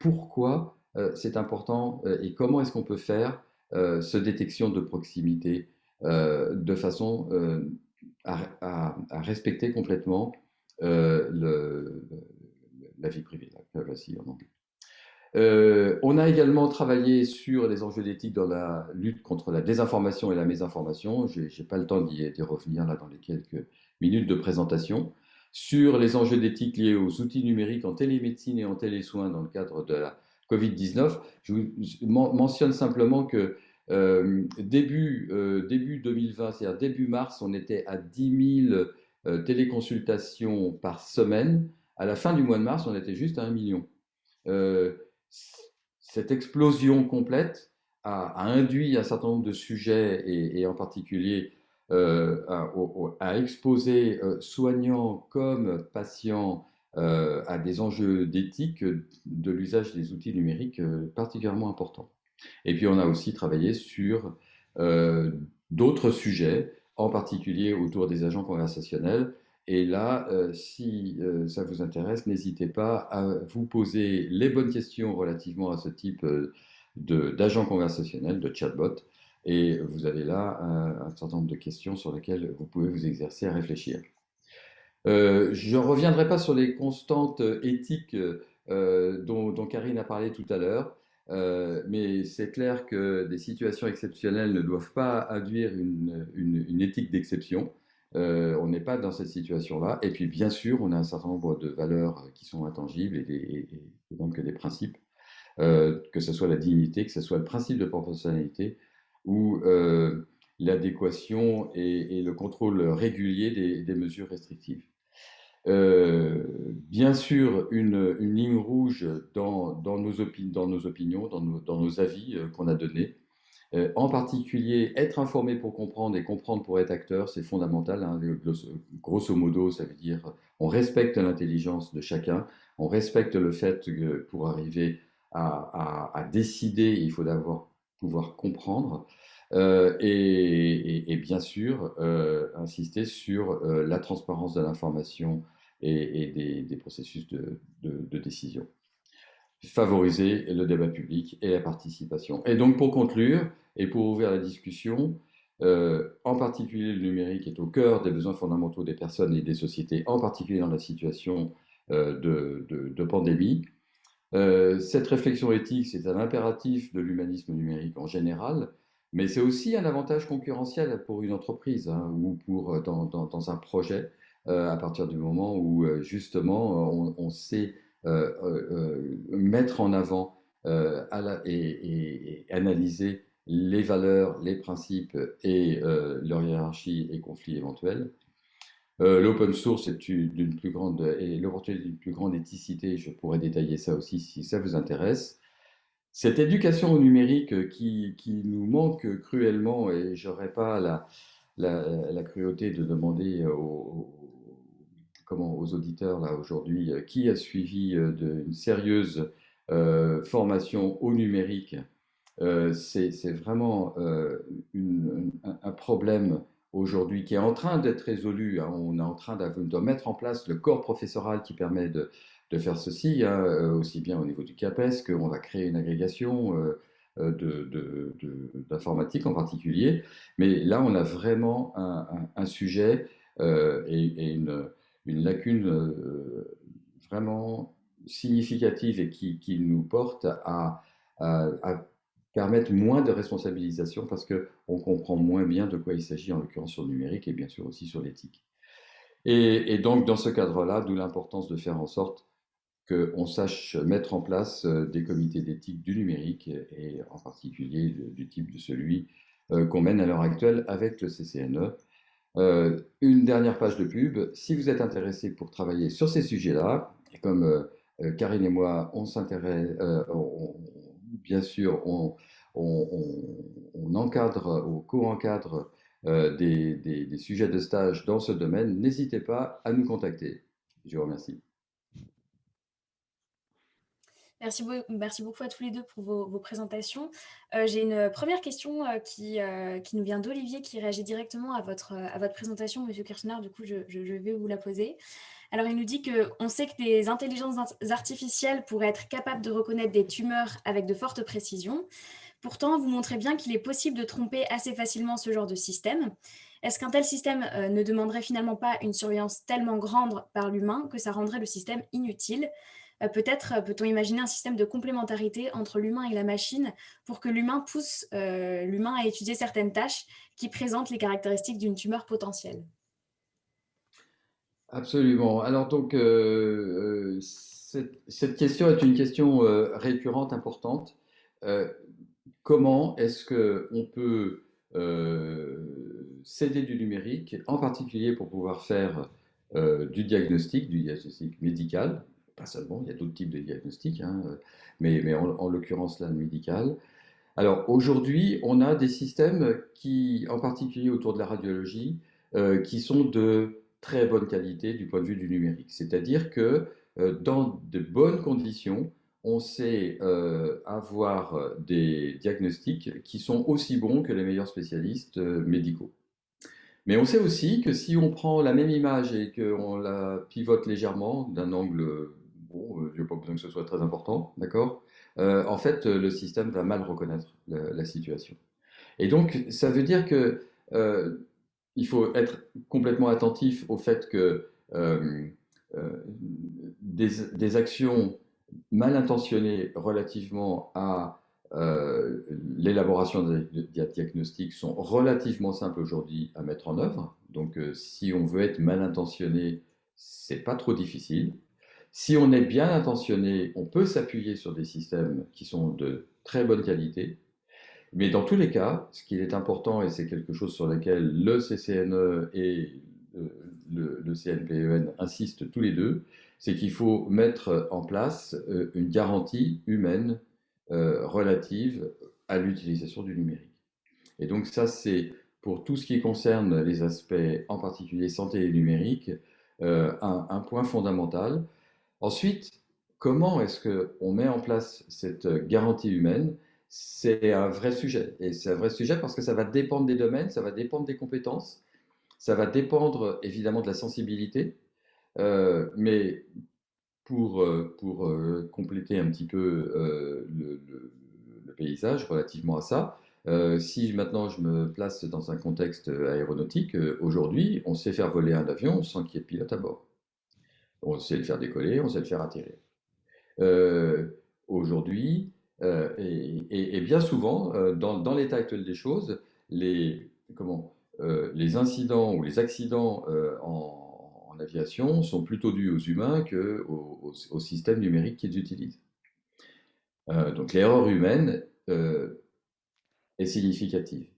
pourquoi c'est important et comment est-ce qu'on peut faire ce détection de proximité de façon à respecter complètement la vie privée, la privacy en anglais. On a également travaillé sur les enjeux d'éthique dans la lutte contre la désinformation et la mésinformation. Je n'ai pas le temps d'y revenir là dans les quelques minutes de présentation. Sur les enjeux d'éthique liés aux outils numériques en télémédecine et en télésoins dans le cadre de la Covid-19. Je vous mentionne simplement que début 2020, c'est-à-dire début mars, on était à 10 000 téléconsultations par semaine. À la fin du mois de mars, on était juste à 1 million. Cette explosion complète a induit un certain nombre de sujets et en particulier à exposer soignants comme patients à des enjeux d'éthique de l'usage des outils numériques particulièrement importants. Et puis on a aussi travaillé sur d'autres sujets, en particulier autour des agents conversationnels. Et là, si ça vous intéresse, n'hésitez pas à vous poser les bonnes questions relativement à ce type d'agent conversationnel, de chatbot. Et vous avez là un certain nombre de questions sur lesquelles vous pouvez vous exercer à réfléchir. Je ne reviendrai pas sur les constantes éthiques dont Karine a parlé tout à l'heure, mais c'est clair que des situations exceptionnelles ne doivent pas induire une éthique d'exception. On n'est pas dans cette situation-là. Et puis, bien sûr, on a un certain nombre de valeurs qui sont intangibles et donc des principes, que ce soit la dignité, que ce soit le principe de proportionnalité ou l'adéquation et le contrôle régulier des mesures restrictives. Bien sûr, une ligne rouge dans nos opinions, dans nos avis qu'on a donnés. En particulier, être informé pour comprendre et comprendre pour être acteur, c'est fondamental. Hein. Grosso modo, ça veut dire on respecte l'intelligence de chacun, on respecte le fait que pour arriver à décider, il faut d'abord pouvoir comprendre. Et bien sûr, insister sur la transparence de l'information et des processus de décision. Favoriser le débat public et la participation. Et donc pour conclure, et pour ouvrir la discussion, en particulier le numérique est au cœur des besoins fondamentaux des personnes et des sociétés, en particulier dans la situation de pandémie. Cette réflexion éthique, c'est un impératif de l'humanisme numérique en général, mais c'est aussi un avantage concurrentiel pour une entreprise hein, ou dans un projet, à partir du moment où justement on sait mettre en avant et analyser les valeurs, les principes et leur hiérarchie et conflits éventuels. L'open source d'une plus grande, et l'opportunité d'une plus grande éthicité, je pourrais détailler ça aussi si ça vous intéresse. Cette éducation au numérique qui nous manque cruellement, et j'aurais pas la cruauté de demander aux auditeurs là aujourd'hui qui a suivi une sérieuse formation au numérique. C'est vraiment un problème aujourd'hui qui est en train d'être résolu, hein. On est en train de mettre en place le corps professoral qui permet de faire ceci, hein, aussi bien au niveau du CAPES qu'on va créer une agrégation d'informatique en particulier. Mais là, on a vraiment un sujet et une lacune vraiment significative et qui nous porte à permettre moins de responsabilisation parce qu'on comprend moins bien de quoi il s'agit, en l'occurrence sur le numérique et bien sûr aussi sur l'éthique. Et donc, dans ce cadre-là, d'où l'importance de faire en sorte qu'on sache mettre en place des comités d'éthique du numérique et en particulier du type de celui qu'on mène à l'heure actuelle avec le CCNE. Une dernière page de pub. Si vous êtes intéressé pour travailler sur ces sujets-là, et comme Karine et moi, on s'intéresse, bien sûr, on encadre ou co-encadre des sujets de stage dans ce domaine, n'hésitez pas à nous contacter. Je vous remercie. Merci beaucoup à tous les deux pour vos présentations. J'ai une première question qui nous vient d'Olivier, qui réagit directement à votre présentation, Monsieur Kirchner. Du coup, je vais vous la poser. Alors, il nous dit qu'on sait que des intelligences artificielles pourraient être capables de reconnaître des tumeurs avec de fortes précisions. Pourtant, vous montrez bien qu'il est possible de tromper assez facilement ce genre de système. Est-ce qu'un tel système ne demanderait finalement pas une surveillance tellement grande par l'humain que ça rendrait le système inutile ? Peut-être peut-on imaginer un système de complémentarité entre l'humain et la machine pour que l'humain pousse l'humain à étudier certaines tâches qui présentent les caractéristiques d'une tumeur potentielle. Absolument. Alors donc, cette question est une question récurrente, importante. Comment est-ce qu'on peut s'aider du numérique, en particulier pour pouvoir faire du diagnostic médical, pas seulement, il y a d'autres types de diagnostics, hein, mais en l'occurrence là, le médical. Alors aujourd'hui, on a des systèmes qui, en particulier autour de la radiologie, qui sont de très bonne qualité du point de vue du numérique. C'est-à-dire que dans de bonnes conditions, on sait avoir des diagnostics qui sont aussi bons que les meilleurs spécialistes médicaux. Mais on sait aussi que si on prend la même image et qu'on la pivote légèrement d'un angle, bon, il n'y a pas besoin que ce soit très important, d'accord? En fait, le système va mal reconnaître la situation. Et donc, ça veut dire que il faut être complètement attentif au fait que des actions mal intentionnées relativement à l'élaboration des diagnostics sont relativement simples aujourd'hui à mettre en œuvre. Donc, si on veut être mal intentionné, c'est pas trop difficile. Si on est bien intentionné, on peut s'appuyer sur des systèmes qui sont de très bonne qualité. Mais dans tous les cas, ce qui est important, et c'est quelque chose sur lequel le CCNE et le CNPEN insistent tous les deux, c'est qu'il faut mettre en place une garantie humaine relative à l'utilisation du numérique. Et donc ça, c'est pour tout ce qui concerne les aspects, en particulier santé et numérique, un point fondamental. Ensuite, comment est-ce qu'on met en place cette garantie humaine? C'est un vrai sujet. Et c'est un vrai sujet parce que ça va dépendre des domaines, ça va dépendre des compétences, ça va dépendre évidemment de la sensibilité. Mais pour compléter un petit peu le paysage relativement à ça, si maintenant je me place dans un contexte aéronautique, aujourd'hui, on sait faire voler un avion sans qu'il y ait de pilote à bord. On sait le faire décoller, on sait le faire atterrir. Aujourd'hui, et bien souvent, dans l'état actuel des choses, les incidents ou les accidents en aviation sont plutôt dus aux humains qu'au système numérique qu'ils utilisent. Donc l'erreur humaine est significative.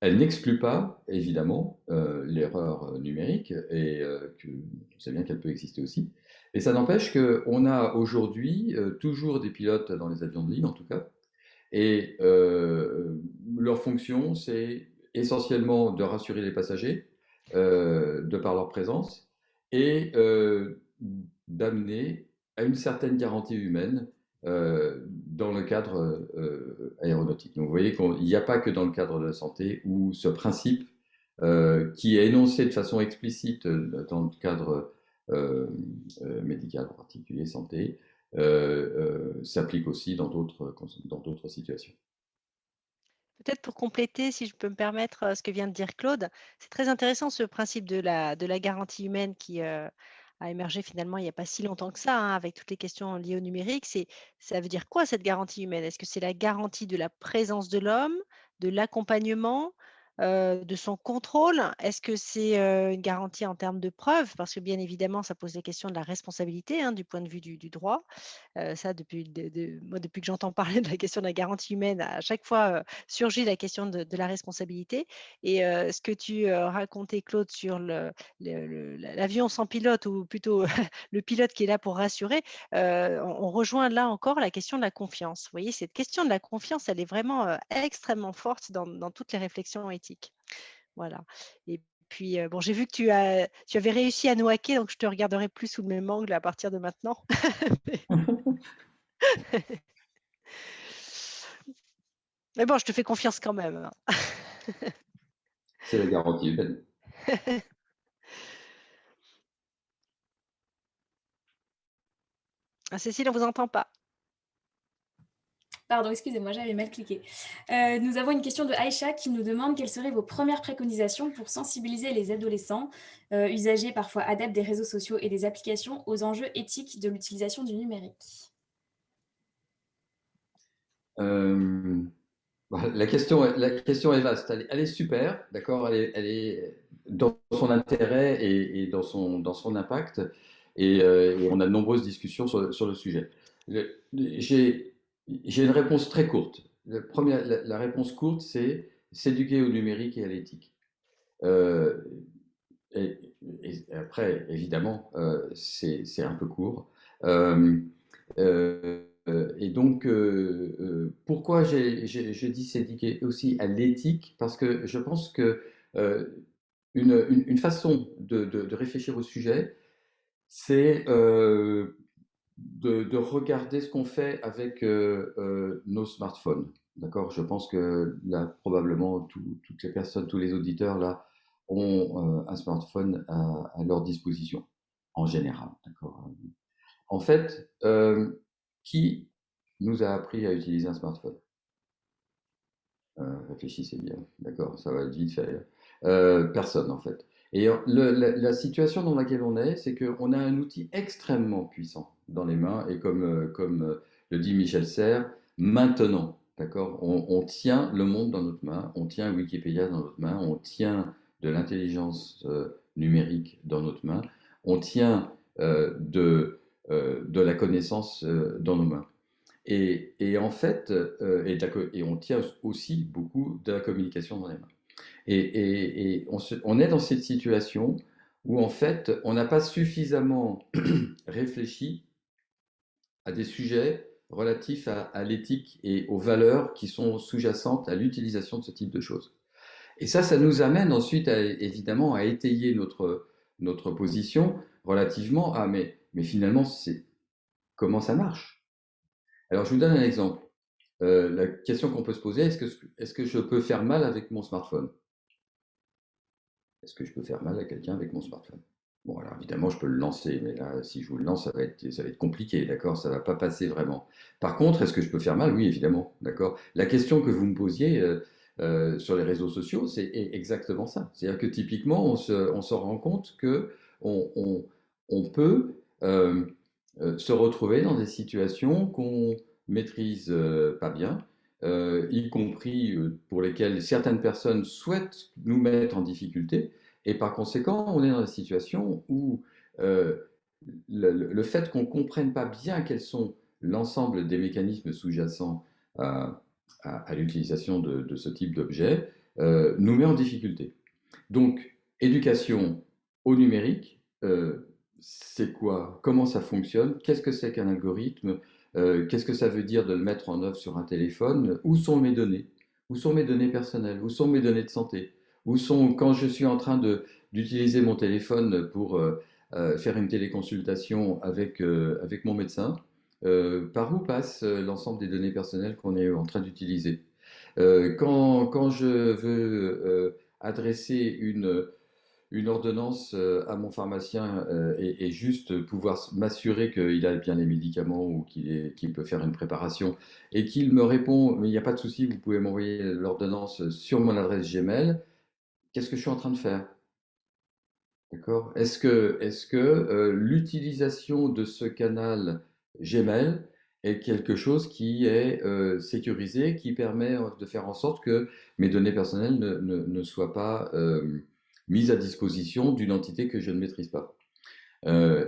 Elle n'exclut pas, évidemment, l'erreur numérique, et on sait bien qu'elle peut exister aussi. Et ça n'empêche qu'on a aujourd'hui toujours des pilotes dans les avions de ligne, en tout cas, et leur fonction, c'est essentiellement de rassurer les passagers de par leur présence et d'amener à une certaine garantie humaine dans le cadre aéronautique. Donc vous voyez qu'il n'y a pas que dans le cadre de la santé où ce principe qui est énoncé de façon explicite dans le cadre médical, en particulier santé, s'applique aussi dans d'autres situations. Peut-être pour compléter, si je peux me permettre, ce que vient de dire Claude, c'est très intéressant ce principe de la garantie humaine qui a émergé finalement il n'y a pas si longtemps que ça, hein, avec toutes les questions liées au numérique. Ça veut dire quoi cette garantie humaine? Est-ce que c'est la garantie de la présence de l'homme, de l'accompagnement, de son contrôle? Est-ce que c'est une garantie en termes de preuves? Parce que bien évidemment, ça pose la question de la responsabilité, hein, du point de vue du droit. Ça, moi, depuis que j'entends parler de la question de la garantie humaine, à chaque fois surgit la question de la responsabilité. Et ce que tu racontais, Claude, sur l'avion sans pilote, ou plutôt le pilote qui est là pour rassurer, on rejoint là encore la question de la confiance. Vous voyez, cette question de la confiance, elle est vraiment extrêmement forte dans toutes les réflexions éthiques. Voilà. Et puis, bon, j'ai vu que tu avais réussi à nous hacker, donc je te regarderai plus sous le même angle à partir de maintenant. Mais bon, je te fais confiance quand même, hein. C'est la garantie humaine. Ah, Cécile, on vous entend pas. Pardon, excusez-moi, j'avais mal cliqué. Nous avons une question de Aïcha qui nous demande quelles seraient vos premières préconisations pour sensibiliser les adolescents, usagers parfois adeptes des réseaux sociaux et des applications, aux enjeux éthiques de l'utilisation du numérique. La question est vaste, elle est super, d'accord, elle est dans son intérêt et dans son impact, et on a de nombreuses discussions sur le sujet. J'ai une réponse très courte. La réponse courte, c'est s'éduquer au numérique et à l'éthique. Euh, et après, évidemment, c'est un peu court. Euh, et donc, pourquoi je dis s'éduquer aussi à l'éthique? Parce que je pense que une façon de réfléchir au sujet, c'est de regarder ce qu'on fait avec nos smartphones. D'accord? Je pense que là, probablement, toutes les personnes, tous les auditeurs là, ont un smartphone à leur disposition, en général. D'accord? En fait, qui nous a appris à utiliser un smartphone? Réfléchissez bien, d'accord, ça va être vite fait. Personne, en fait. Et la situation dans laquelle on est, c'est qu'on a un outil extrêmement puissant dans les mains, et comme le dit Michel Serres, maintenant, d'accord, on tient le monde dans notre main, on tient Wikipédia dans notre main, on tient de l'intelligence numérique dans notre main, on tient de la connaissance dans nos mains. Et en fait, et on tient aussi beaucoup de la communication dans les mains. Et on est dans cette situation où en fait, on n'a pas suffisamment réfléchi à des sujets relatifs à l'éthique et aux valeurs qui sont sous-jacentes à l'utilisation de ce type de choses. Et ça nous amène ensuite évidemment à étayer notre position relativement à mais finalement, comment ça marche? Alors, je vous donne un exemple. La question qu'on peut se poser, est-ce que je peux faire mal avec mon smartphone? Est-ce que je peux faire mal à quelqu'un avec mon smartphone? Bon, alors évidemment, je peux le lancer, mais là, si je vous le lance, ça va être compliqué, d'accord? Ça va pas passer vraiment. Par contre, est-ce que je peux faire mal? Oui, évidemment, d'accord? La question que vous me posiez sur les réseaux sociaux, c'est exactement ça. C'est-à-dire que typiquement, on se rend compte que on peut se retrouver dans des situations qu'on maîtrise pas bien, y compris pour lesquelles certaines personnes souhaitent nous mettre en difficulté. Et par conséquent, on est dans une situation où euh, le fait qu'on ne comprenne pas bien quels sont l'ensemble des mécanismes sous-jacents à l'utilisation de ce type d'objet, nous met en difficulté. Donc, éducation au numérique, c'est quoi? Comment ça fonctionne? Qu'est-ce que c'est qu'un algorithme? Qu'est-ce que ça veut dire de le mettre en œuvre sur un téléphone? Où sont mes données? Où sont mes données personnelles? Où sont mes données de santé? Où sont, quand je suis en train d'utiliser mon téléphone pour faire une téléconsultation avec mon médecin, par où passe l'ensemble des données personnelles qu'on est en train d'utiliser? Quand je veux adresser une ordonnance à mon pharmacien et juste pouvoir m'assurer qu'il a bien les médicaments ou qu'il peut faire une préparation et qu'il me répond, mais il n'y a pas de souci, vous pouvez m'envoyer l'ordonnance sur mon adresse Gmail, qu'est-ce que je suis en train de faire? D'accord? Est-ce que l'utilisation de ce canal Gmail est quelque chose qui est sécurisé, qui permet de faire en sorte que mes données personnelles ne soient pas mises à disposition d'une entité que je ne maîtrise pas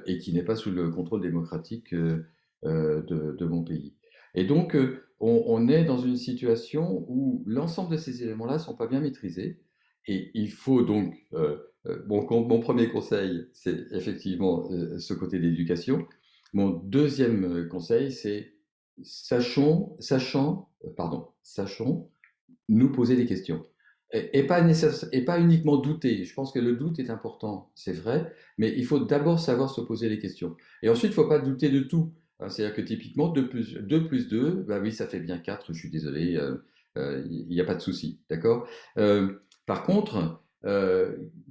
et qui n'est pas sous le contrôle démocratique de mon pays. Et donc, on est dans une situation où l'ensemble de ces éléments-là ne sont pas bien maîtrisés. Et il faut donc, mon premier conseil, c'est effectivement ce côté d'éducation. Mon deuxième conseil, c'est sachons nous poser des questions. Et pas uniquement douter. Je pense que le doute est important, c'est vrai, mais il faut d'abord savoir se poser les questions. Et ensuite, il ne faut pas douter de tout. Hein, c'est-à-dire que typiquement, 2 plus 2, bah oui, ça fait bien 4. Je suis désolé, il n'y a pas de souci, d'accord? Par contre,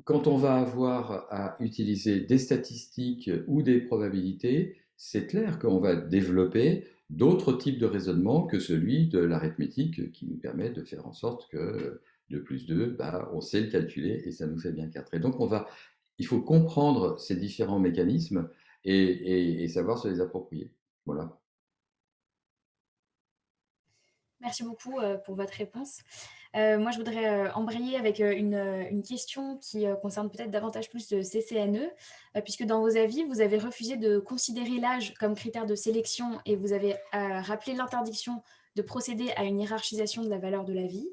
quand on va avoir à utiliser des statistiques ou des probabilités, c'est clair qu'on va développer d'autres types de raisonnement que celui de l'arithmétique qui nous permet de faire en sorte que 2 plus 2, bah, on sait le calculer et ça nous fait bien 4. Et donc, il faut comprendre ces différents mécanismes et savoir se les approprier. Voilà. Merci beaucoup pour votre réponse. Moi, je voudrais embrayer avec une question qui concerne peut-être davantage plus le CCNE, puisque dans vos avis, vous avez refusé de considérer l'âge comme critère de sélection et vous avez rappelé l'interdiction de procéder à une hiérarchisation de la valeur de la vie.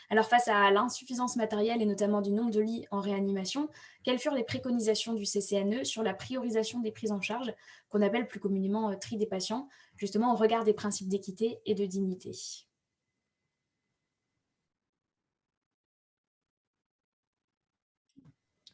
Alors, face à l'insuffisance matérielle et notamment du nombre de lits en réanimation, quelles furent les préconisations du CCNE sur la priorisation des prises en charge, qu'on appelle plus communément tri des patients, justement au regard des principes d'équité et de dignité?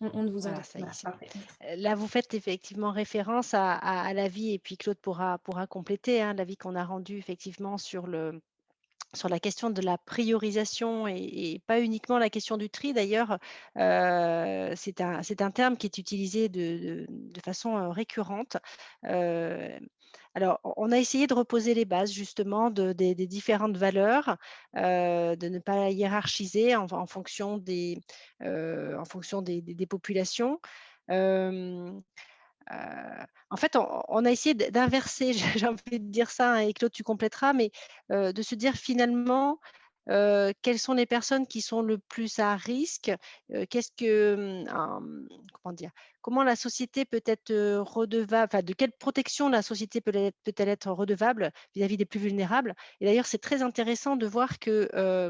On ne vous Voilà, entend ça y est, pas. c'est bon. Parfait. Là, vous faites effectivement référence à l'avis, et puis Claude pourra compléter, hein, l'avis qu'on a rendu effectivement sur la question de la priorisation et pas uniquement la question du tri d'ailleurs. C'est un terme qui est utilisé de façon récurrente. Euh, alors, on a essayé de reposer les bases justement des différentes valeurs, de ne pas hiérarchiser en fonction des populations. Euh, En fait, on a essayé d'inverser, j'ai envie de dire ça, hein, et Claude, tu compléteras, mais de se dire finalement, quelles sont les personnes qui sont le plus à risque, qu'est-ce que, comment dire, comment la société peut être redevable, enfin, de quelle protection la société peut-elle être redevable vis-à-vis des plus vulnérables. Et d'ailleurs, c'est très intéressant de voir que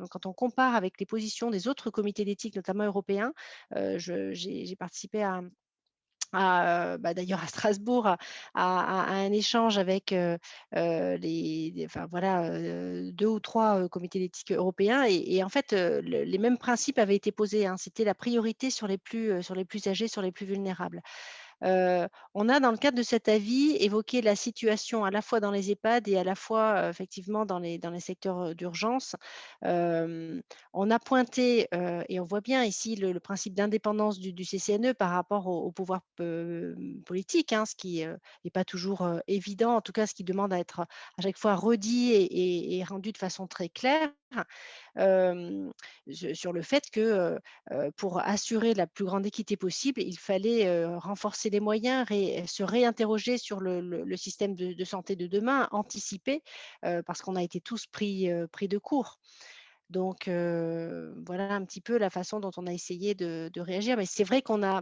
quand on compare avec les positions des autres comités d'éthique, notamment européens, j'ai participé d'ailleurs à Strasbourg, à un échange avec enfin, voilà, 2 ou 3 comités d'éthique européens, et en fait, les mêmes principes avaient été posés, hein. C'était la priorité sur les plus âgés, sur les plus vulnérables. On a dans le cadre de cet avis évoqué la situation à la fois dans les EHPAD et à la fois, effectivement dans les secteurs, d'urgence. On a pointé, et on voit bien ici le principe d'indépendance du CCNE par rapport au pouvoir politique, hein, ce qui, n'est pas toujours, évident, en tout cas ce qui demande à être à chaque fois redit et rendu de façon très claire. Hem, sur le fait que, pour assurer la plus grande équité possible, il fallait, renforcer les moyens, se réinterroger sur le système de santé de demain, anticiper, parce qu'on a été tous pris de court. Donc, voilà un petit peu la façon dont on a essayé de réagir. Mais c'est vrai qu'on a,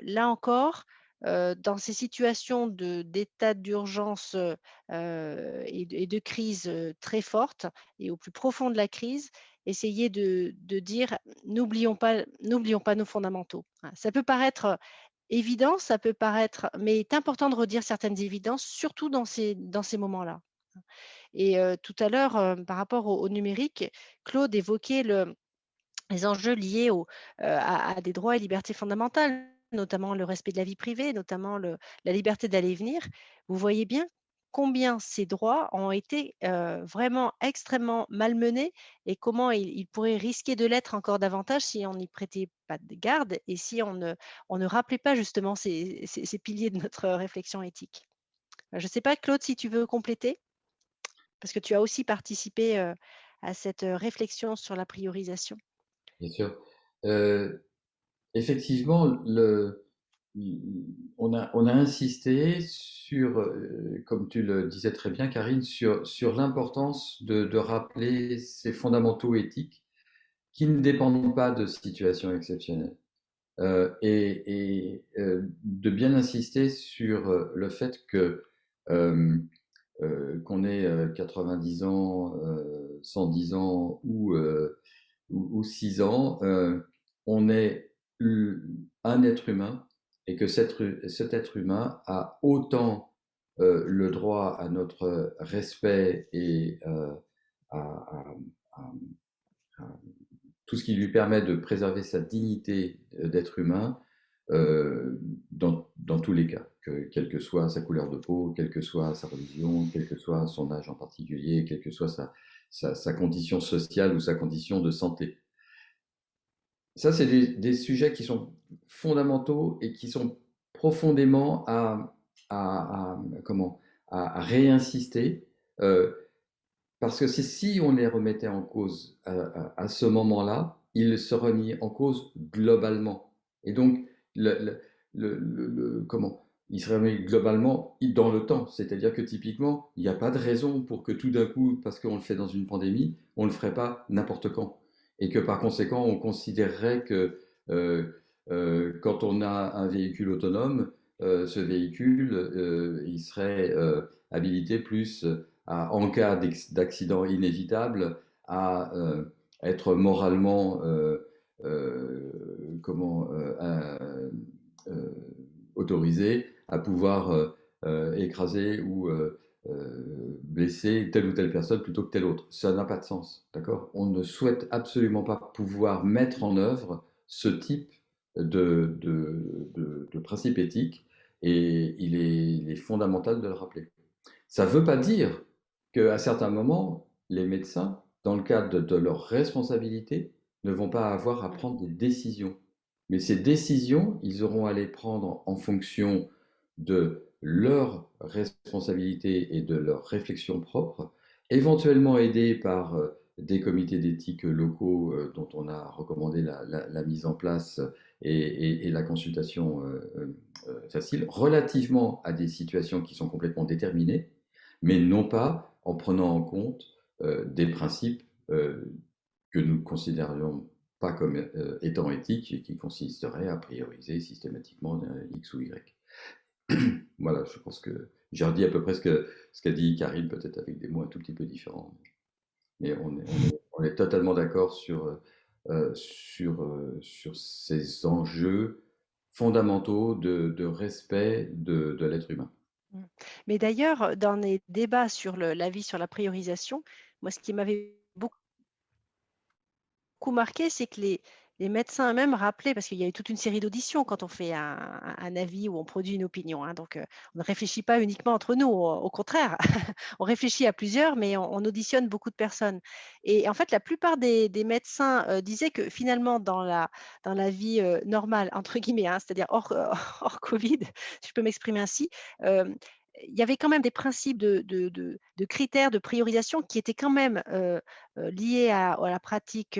là encore, dans ces situations d'état d'urgence et de crise très forte et au plus profond de la crise, essayer de dire n'oublions pas nos fondamentaux. Hein. Ça peut paraître évident, ça peut paraître, mais il est important de redire certaines évidences, surtout dans ces moments-là. Et tout à l'heure, par rapport au numérique, Claude évoquait les enjeux liés à des droits et libertés fondamentales, notamment le respect de la vie privée, notamment la liberté d'aller et venir. Vous voyez bien combien ces droits ont été vraiment extrêmement malmenés et comment ils pourraient risquer de l'être encore davantage si on n'y prêtait pas de garde et si on ne rappelait pas justement ces piliers de notre réflexion éthique. Je ne sais pas, Claude, si tu veux compléter, parce que tu as aussi participé à cette réflexion sur la priorisation. Bien sûr. Euh, Effectivement, on a insisté sur, comme tu le disais très bien, Karine, sur l'importance de rappeler ces fondamentaux éthiques qui ne dépendent pas de situations exceptionnelles. De bien insister sur le fait que qu'on ait 90 ans, 110 ans ou 6 ans, on est un être humain et que cet être humain a autant le droit à notre respect et à tout ce qui lui permet de préserver sa dignité d'être humain dans tous les cas, quelle que soit sa couleur de peau, quelle que soit sa religion, quel que soit son âge en particulier, quelle que soit sa condition sociale ou sa condition de santé. Ça, c'est des sujets qui sont fondamentaux et qui sont profondément comment, à réinsister, parce que si on les remettait en cause à ce moment-là, ils se renient en cause globalement. Et donc, comment, ils se remettent globalement dans le temps. C'est-à-dire que typiquement, il n'y a pas de raison pour que tout d'un coup, parce qu'on le fait dans une pandémie, on ne le ferait pas n'importe quand. Et que par conséquent, on considérerait que quand on a un véhicule autonome, ce véhicule, il serait habilité plus en cas d'accident inévitable, à être moralement comment, euh, autorisé à pouvoir écraser ou blesser telle ou telle personne plutôt que telle autre. Ça n'a pas de sens, d'accord? On ne souhaite absolument pas pouvoir mettre en œuvre ce type de principe éthique et il est fondamental de le rappeler. Ça ne veut pas dire qu'à certains moments, les médecins, dans le cadre de leur responsabilité, ne vont pas avoir à prendre des décisions. Mais ces décisions, ils auront à les prendre en fonction de leur responsabilité et de leur réflexion propre, éventuellement aidés par des comités d'éthique locaux dont on a recommandé la mise en place et la consultation facile, relativement à des situations qui sont complètement déterminées, mais non pas en prenant en compte des principes que nous ne considérions pas comme étant éthiques et qui consisteraient à prioriser systématiquement X ou Y. Voilà, je pense que j'ai redit à peu près ce qu'a dit Karine, peut-être avec des mots un tout petit peu différents. Mais on est totalement d'accord sur ces enjeux fondamentaux de respect de l'être humain. Mmh. Mais d'ailleurs, dans les débats sur l'avis sur la priorisation, moi, ce qui m'avait beaucoup marqué, c'est que les médecins eux-mêmes rappelaient, parce qu'il y a eu toute une série d'auditions quand on fait un avis ou on produit une opinion, hein, donc on ne réfléchit pas uniquement entre nous, au contraire, on réfléchit à plusieurs, mais on auditionne beaucoup de personnes. Et en fait, la plupart des médecins disaient que finalement, dans la vie normale, entre guillemets, hein, c'est-à-dire hors Covid, si je peux m'exprimer ainsi, il y avait quand même des principes de critères de priorisation qui étaient quand même liés à la pratique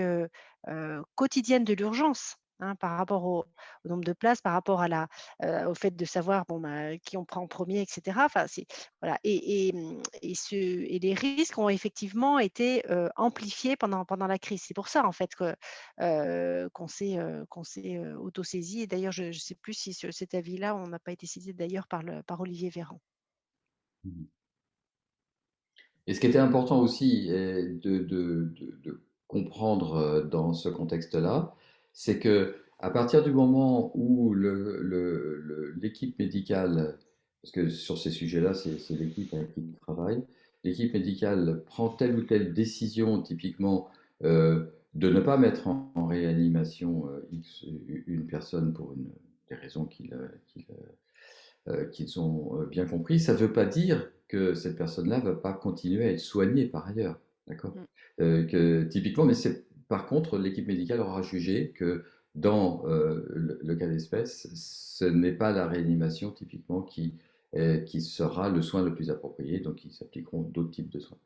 quotidienne de l'urgence. hein, par rapport au nombre de places, par rapport au fait de savoir bon, bah, qui on prend en premier, etc. Enfin, voilà. Et les risques ont effectivement été amplifiés pendant la crise. C'est pour ça, en fait, qu'on s'est autosaisi. Et d'ailleurs, je ne sais plus si cet avis-là, on n'a pas été cité d'ailleurs par Olivier Véran. Mhm. Et ce qui était important aussi de comprendre dans ce contexte-là, c'est que à partir du moment où l'équipe médicale, parce que sur ces sujets-là, c'est l'équipe avec qui on travaille, l'équipe médicale prend telle ou telle décision, typiquement de ne pas mettre en réanimation une personne pour des raisons qu'ils ont bien compris, ça ne veut pas dire que cette personne-là ne va pas continuer à être soignée par ailleurs. D'accord. Mm. Typiquement, mais par contre, l'équipe médicale aura jugé que dans le cas d'espèce, ce n'est pas la réanimation typiquement qui sera le soin le plus approprié, donc ils s'appliqueront d'autres types de soins.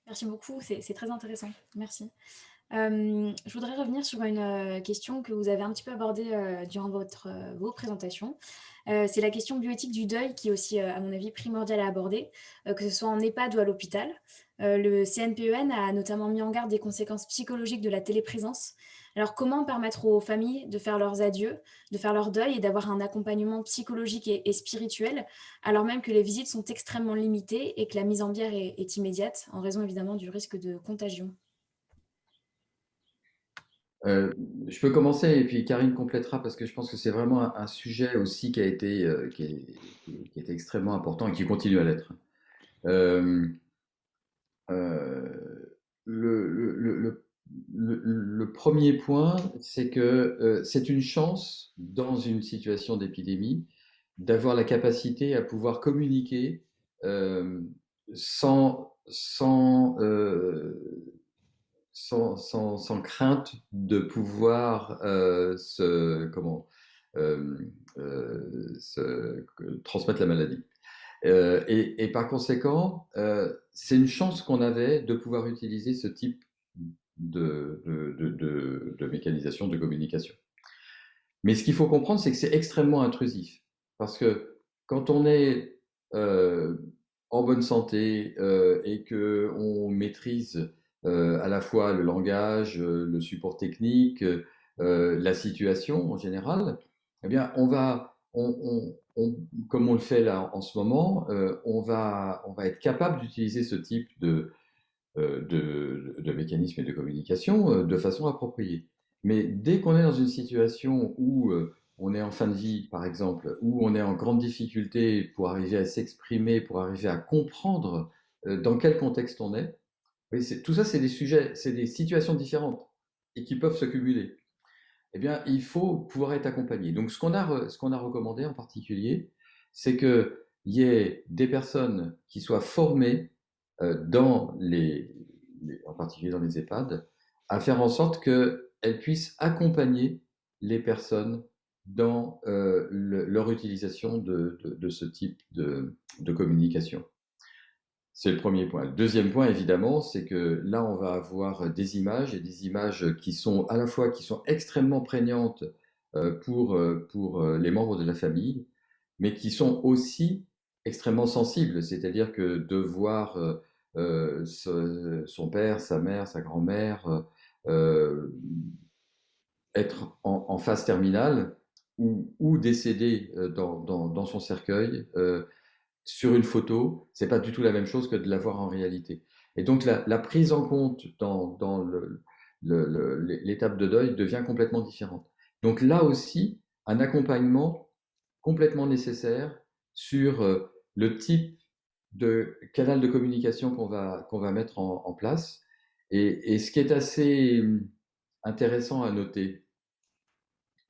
Merci beaucoup, c'est très intéressant. Merci. Je voudrais revenir sur une question que vous avez un petit peu abordée durant vos présentations. C'est la question bioéthique du deuil qui est aussi, à mon avis, primordiale à aborder, que ce soit en EHPAD ou à l'hôpital. Le CNPEN a notamment mis en garde des conséquences psychologiques de la téléprésence. Alors, comment permettre aux familles de faire leurs adieux, de faire leur deuil et d'avoir un accompagnement psychologique et spirituel, alors même que les visites sont extrêmement limitées et que la mise en bière est immédiate, en raison évidemment du risque de contagion? Je peux commencer et puis Karine complétera parce que je pense que c'est vraiment un sujet aussi qui a été extrêmement important et qui continue à l'être. Euh, euh, le premier point, c'est que c'est une chance dans une situation d'épidémie d'avoir la capacité à pouvoir communiquer euh, sans crainte de pouvoir euh, transmettre la maladie. Et par conséquent, c'est une chance qu'on avait de pouvoir utiliser ce type de mécanisation de communication. Mais ce qu'il faut comprendre, c'est que c'est extrêmement intrusif. Parce que quand on est euh, en bonne santé et qu'on maîtrise à la fois le langage, le support technique, la situation en général, eh bien, comme on le fait là en ce moment, on va être capable d'utiliser ce type de mécanismes et de communication de façon appropriée. Mais dès qu'on est dans une situation où on est en fin de vie, par exemple, où on est en grande difficulté pour arriver à s'exprimer, pour arriver à comprendre dans quel contexte on est, oui, tout ça, c'est des sujets, c'est des situations différentes et qui peuvent se cumuler. Eh bien, il faut pouvoir être accompagné. Donc, ce qu'on a recommandé en particulier, c'est qu'il y ait des personnes qui soient formées en particulier dans les EHPAD, à faire en sorte qu'elles puissent accompagner les personnes dans leur utilisation de ce type de communication. C'est le premier point. Le deuxième point, évidemment, c'est que là, on va avoir des images et des images qui sont à la fois qui sont extrêmement prégnantes pour les membres de la famille, mais qui sont aussi extrêmement sensibles. C'est-à-dire que de voir son père, sa mère, sa grand-mère euh, être en phase terminale ou décédé dans son cercueil, sur une photo, c'est pas du tout la même chose que de la voir en réalité. Et donc la prise en compte dans l'étape de deuil devient complètement différente. Donc là aussi, un accompagnement complètement nécessaire sur le type de canal de communication qu'on va mettre en place. Et ce qui est assez intéressant à noter,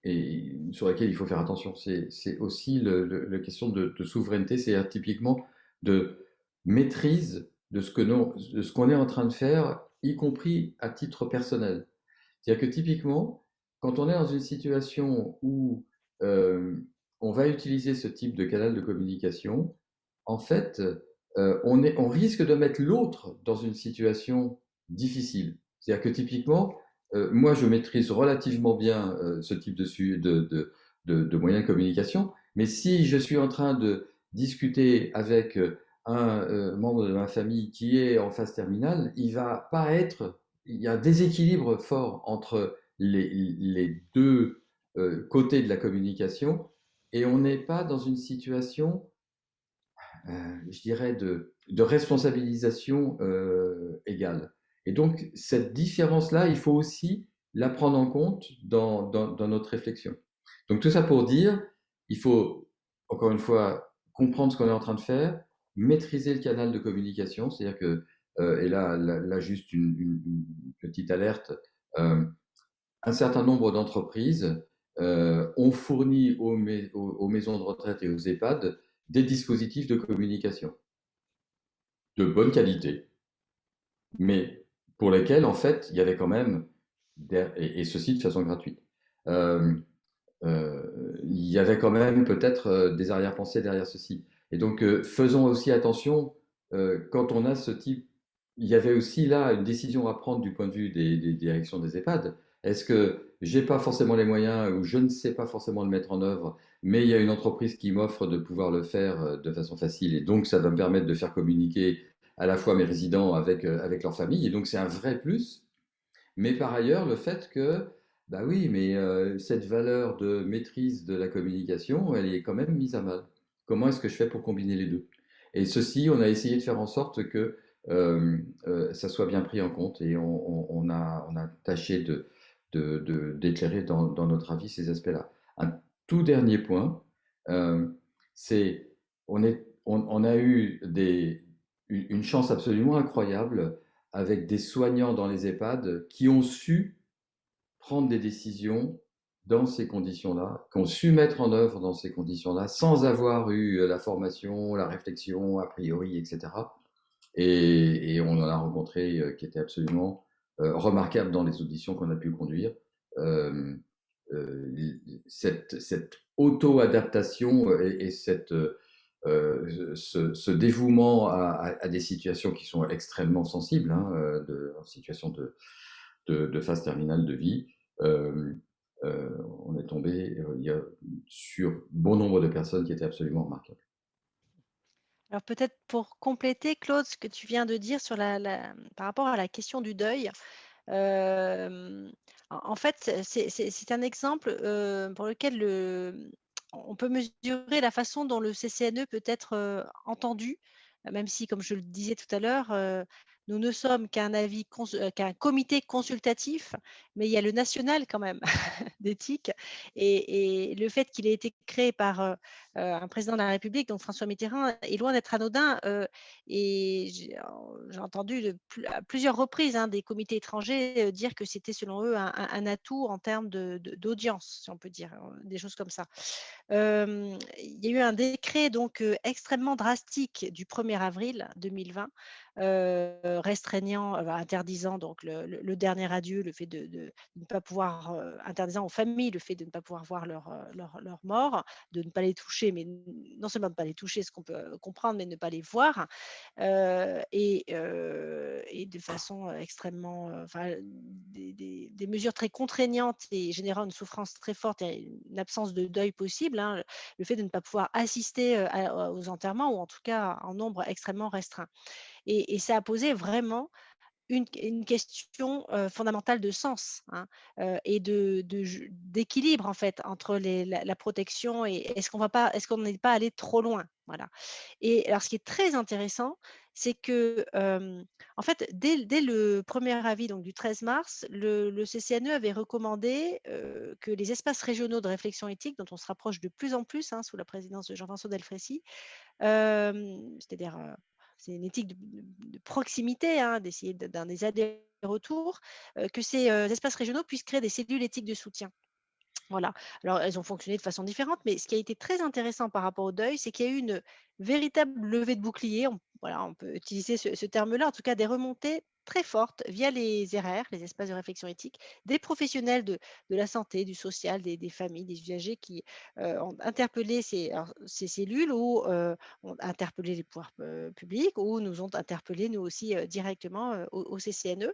et sur laquelle il faut faire attention. C'est aussi la question de souveraineté, c'est-à-dire typiquement de maîtrise de ce qu'on est en train de faire, y compris à titre personnel. C'est-à-dire que typiquement, quand on est dans une situation où euh, on va utiliser ce type de canal de communication, en fait, on risque de mettre l'autre dans une situation difficile. C'est-à-dire que typiquement, moi, je maîtrise relativement bien ce type de moyens de communication, mais si je suis en train de discuter avec un membre de ma famille qui est en phase terminale, il y a un déséquilibre fort entre les deux côtés de la communication, et on n'est pas dans une situation, je dirais, de responsabilisation égale. Et donc, cette différence-là, il faut aussi la prendre en compte dans notre réflexion. Donc, tout ça pour dire, il faut, encore une fois, comprendre ce qu'on est en train de faire, maîtriser le canal de communication, c'est-à-dire que, et là juste une petite alerte, euh, un certain nombre d'entreprises ont fourni aux maisons de retraite et aux EHPAD des dispositifs de communication de bonne qualité, mais pour lesquels, en fait, il y avait quand même, et ceci de façon gratuite, euh, il y avait quand même peut-être des arrière-pensées derrière ceci. Et donc, faisons aussi attention quand on a ce type. Il y avait aussi là une décision à prendre du point de vue des directions des EHPAD. Est-ce que j'ai pas forcément les moyens ou je ne sais pas forcément le mettre en œuvre, mais il y a une entreprise qui m'offre de pouvoir le faire de façon facile et donc ça va me permettre de faire communiquer à la fois mes résidents avec leur famille et donc c'est un vrai plus. Mais par ailleurs, le fait que, bah oui, mais cette valeur de maîtrise de la communication, elle est quand même mise à mal. Comment est-ce que je fais pour combiner les deux? Et ceci, on a essayé de faire en sorte que ça soit bien pris en compte et on a tâché d'éclairer dans notre avis ces aspects-là. Un tout dernier point, euh, c'est on a eu une chance absolument incroyable avec des soignants dans les EHPAD qui ont su prendre des décisions dans ces conditions-là, qui ont su mettre en œuvre dans ces conditions-là, sans avoir eu la formation, la réflexion, a priori, etc. Et on en a rencontré qui étaient absolument remarquables dans les auditions qu'on a pu conduire. Euh, cette auto-adaptation et ce dévouement à des situations qui sont extrêmement sensibles, hein, en situation de phase terminale de vie, euh, on est tombé sur bon nombre de personnes qui étaient absolument remarquables. Alors peut-être pour compléter, Claude, ce que tu viens de dire par rapport à la question du deuil, en fait, c'est un exemple pour lequel on peut mesurer la façon dont le CCNE peut être entendu, même si, comme je le disais tout à l'heure, nous ne sommes qu'un comité consultatif, mais il y a le national quand même d'éthique. Et le fait qu'il ait été créé par un président de la République, donc François Mitterrand, est loin d'être anodin. Et j'ai entendu à plusieurs reprises des comités étrangers dire que c'était selon eux un atout en termes d'audience, si on peut dire, des choses comme ça. Il y a eu un décret donc extrêmement drastique du 1er avril 2020, restreignant, interdisant donc le dernier adieu, le fait de ne pas pouvoir, interdisant aux familles le fait de ne pas pouvoir voir leur mort, de ne pas les toucher, mais non seulement de ne pas les toucher, ce qu'on peut comprendre, mais de ne pas les voir, et de façon extrêmement, enfin, des mesures très contraignantes et générant une souffrance très forte et une absence de deuil possible, hein, le fait de ne pas pouvoir assister aux enterrements ou en tout cas en nombre extrêmement restreint. Et ça a posé vraiment une question fondamentale de sens, hein, et d'équilibre en fait entre la protection et est-ce qu'on n'est pas allé trop loin, voilà. Et alors ce qui est très intéressant, c'est que en fait dès le premier avis donc du 13 mars, le CCNE avait recommandé que les espaces régionaux de réflexion éthique, dont on se rapproche de plus en plus sous la présidence de Jean-François Delfrécy, c'est-à-dire c'est une éthique de proximité, hein, d'essayer d'un des allers-retours, que ces espaces régionaux puissent créer des cellules éthiques de soutien. Voilà. Alors, elles ont fonctionné de façon différente, mais ce qui a été très intéressant par rapport au deuil, c'est qu'il y a eu une véritable levée de bouclier. Voilà, on peut utiliser ce terme-là, en tout cas des remontées très forte via les RR, les espaces de réflexion éthique, des professionnels de la santé, du social, des familles, des usagers qui ont interpellé ces cellules ou ont interpellé les pouvoirs publics ou nous ont interpellés nous aussi directement au CCNE.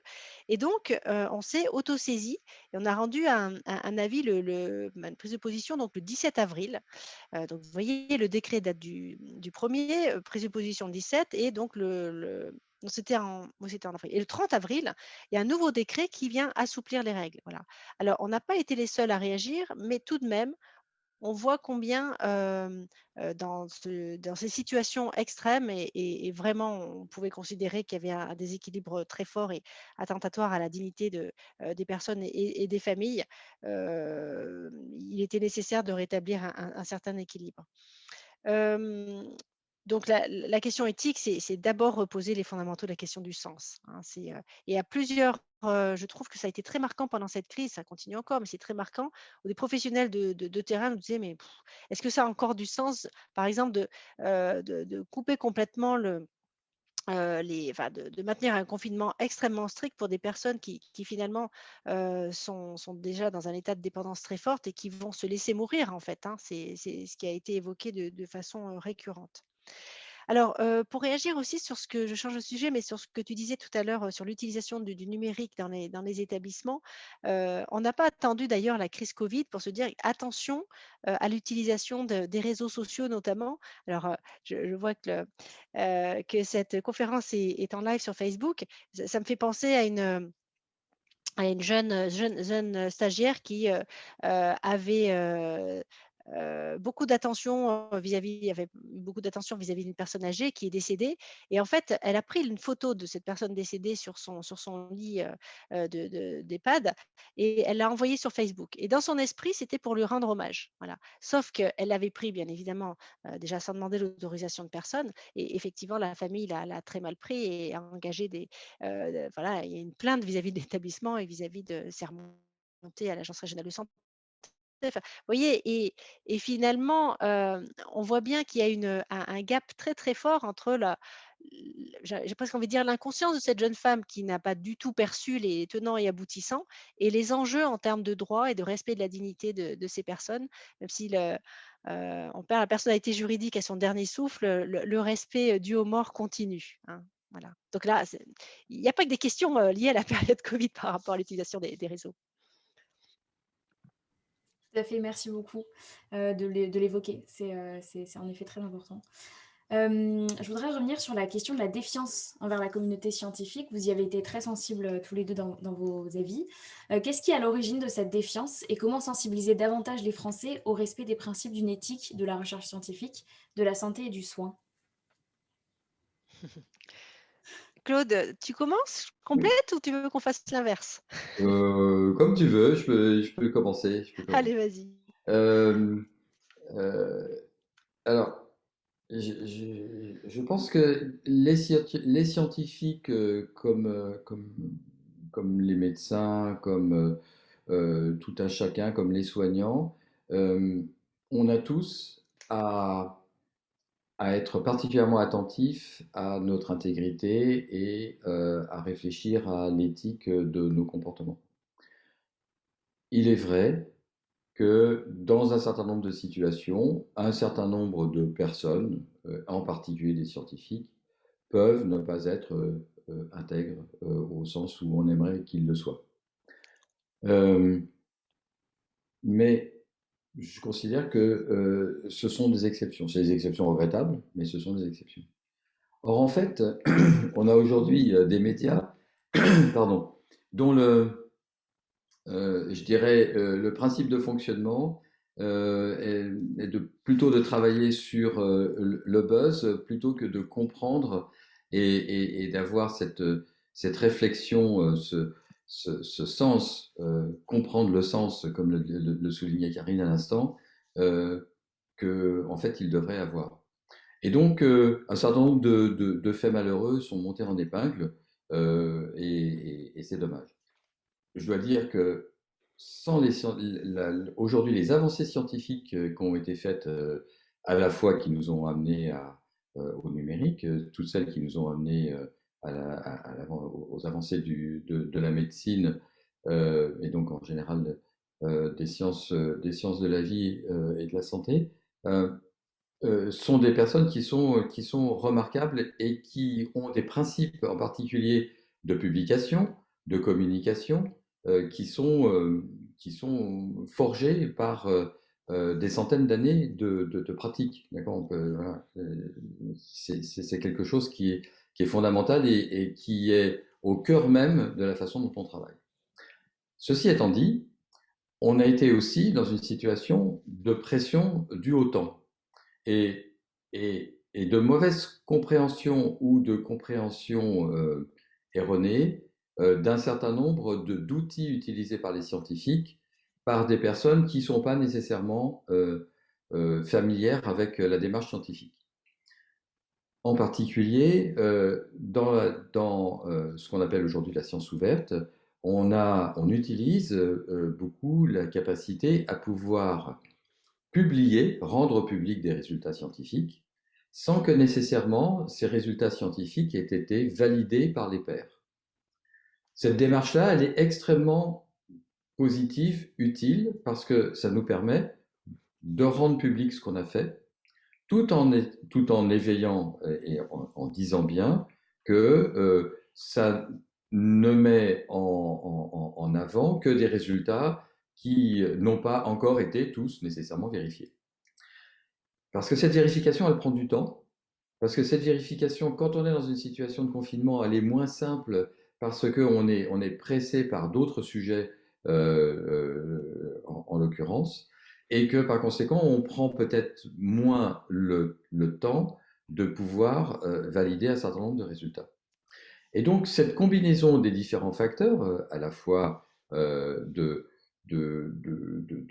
Et donc, on s'est autosaisi et on a rendu un avis, une prise de position donc le 17 avril. Donc, vous voyez, le décret date du 1er, prise de position le 17 et donc non, c'était en avril. Et le 30 avril, il y a un nouveau décret qui vient assouplir les règles. Voilà. Alors, on n'a pas été les seuls à réagir, mais tout de même, on voit combien dans ces situations extrêmes et vraiment on pouvait considérer qu'il y avait un déséquilibre très fort et attentatoire à la dignité des personnes et des familles, il était nécessaire de rétablir un certain équilibre. Donc la question éthique, c'est d'abord reposer les fondamentaux de la question du sens, hein. Et à plusieurs, je trouve que ça a été très marquant pendant cette crise, ça continue encore, mais c'est très marquant, où des professionnels de terrain nous disaient: «Mais est-ce que ça a encore du sens?» par exemple de couper complètement enfin de maintenir un confinement extrêmement strict pour des personnes qui finalement, sont déjà dans un état de dépendance très forte et qui vont se laisser mourir en fait, hein. C'est ce qui a été évoqué de façon, récurrente. Alors, pour réagir aussi sur ce que je change de sujet, mais sur ce que tu disais tout à l'heure, sur l'utilisation du numérique dans les établissements, on n'a pas attendu d'ailleurs la crise covid pour se dire: «Attention, à l'utilisation des réseaux sociaux notamment». Alors, je vois que cette conférence est en live sur Facebook. Ça me fait penser à une jeune stagiaire qui, avait, beaucoup d'attention, avait beaucoup d'attention vis-à-vis d'une personne âgée qui est décédée et en fait, elle a pris une photo de cette personne décédée sur son lit, d'EHPAD et elle l'a envoyée sur Facebook et dans son esprit, c'était pour lui rendre hommage, voilà. Sauf qu'elle l'avait pris bien évidemment, déjà sans demander l'autorisation de personne et effectivement la famille l'a très mal pris et a engagé voilà, il y a une plainte vis-à-vis de l'établissement et vis-à-vis de c'est remonté à l'agence régionale de santé. Enfin, vous voyez et finalement, on voit bien qu'il y a un gap très, très fort entre j'ai presque envie de dire l'inconscience de cette jeune femme qui n'a pas du tout perçu les tenants et aboutissants et les enjeux en termes de droit et de respect de la dignité de ces personnes. Même si on perd la personnalité juridique à son dernier souffle, le respect, dû aux morts continue, hein. Voilà. Donc là, il n'y a pas que des questions, liées à la période covid par rapport à l'utilisation des réseaux. Tout à fait, merci beaucoup de l'évoquer. C'est en effet très important. Je voudrais revenir sur la question de la défiance envers la communauté scientifique. Vous y avez été très sensibles tous les deux dans vos avis. Qu'est-ce qui est à l'origine de cette défiance et comment sensibiliser davantage les Français au respect des principes d'une éthique de la recherche scientifique, de la santé et du soin? Claude, tu commences? Je complète ou tu veux qu'on fasse l'inverse? Comme tu veux, je peux commencer. Je peux commencer. Allez, vas-y. Euh, euh, alors, je pense que les scientifiques, comme les médecins, comme tout un chacun, comme les soignants, euh, on a tous à être particulièrement attentifs à notre intégrité et à réfléchir à l'éthique de nos comportements. Il est vrai que dans un certain nombre de situations, un certain nombre de personnes, en particulier des scientifiques, peuvent ne pas être intègres au sens où on aimerait qu'ils le soient. Euh, mais je considère que ce sont des exceptions. C'est des exceptions regrettables, mais ce sont des exceptions. Or, en fait, on a aujourd'hui des médias pardon, dont je dirais, le principe de fonctionnement est plutôt de travailler sur le buzz plutôt que de comprendre et d'avoir cette réflexion, ce sens, comprendre le sens, comme le soulignait Karine à l'instant, euh, en fait, il devrait avoir. Et donc, un certain nombre de faits malheureux sont montés en épingle, et c'est dommage. Je dois dire que sans aujourd'hui, les avancées scientifiques qui ont été faites, à la fois qui nous ont amenés au numérique, toutes celles qui nous ont amenés aux avancées de la médecine, et donc en général des sciences de la vie et de la santé, sont des personnes qui sont remarquables et qui ont des principes en particulier de publication, de communication, qui sont forgés par des centaines d'années de pratique. D'accord? Voilà. C'est quelque chose qui est fondamental et qui est au cœur même de la façon dont on travaille. Ceci étant dit, on a été aussi dans une situation de pression due au temps et, et de mauvaise compréhension ou de compréhension erronée d'un certain nombre d'outils utilisés par les scientifiques par des personnes qui ne sont pas nécessairement familières avec la démarche scientifique. En particulier, dans ce qu'on appelle aujourd'hui la science ouverte, on utilise beaucoup la capacité à pouvoir publier, rendre public des résultats scientifiques, sans que nécessairement ces résultats scientifiques aient été validés par les pairs. Cette démarche-là, elle est extrêmement positive, utile, parce que ça nous permet de rendre public ce qu'on a fait, tout en éveillant et en disant bien que ça ne met en avant que des résultats qui n'ont pas encore été tous nécessairement vérifiés. Parce que cette vérification, elle prend du temps, parce que cette vérification, quand on est dans une situation de confinement, elle est moins simple parce qu'on est pressé par d'autres sujets, en l'occurrence, et que par conséquent, on prend peut-être moins le temps de pouvoir valider un certain nombre de résultats. Et donc, cette combinaison des différents facteurs, à la fois de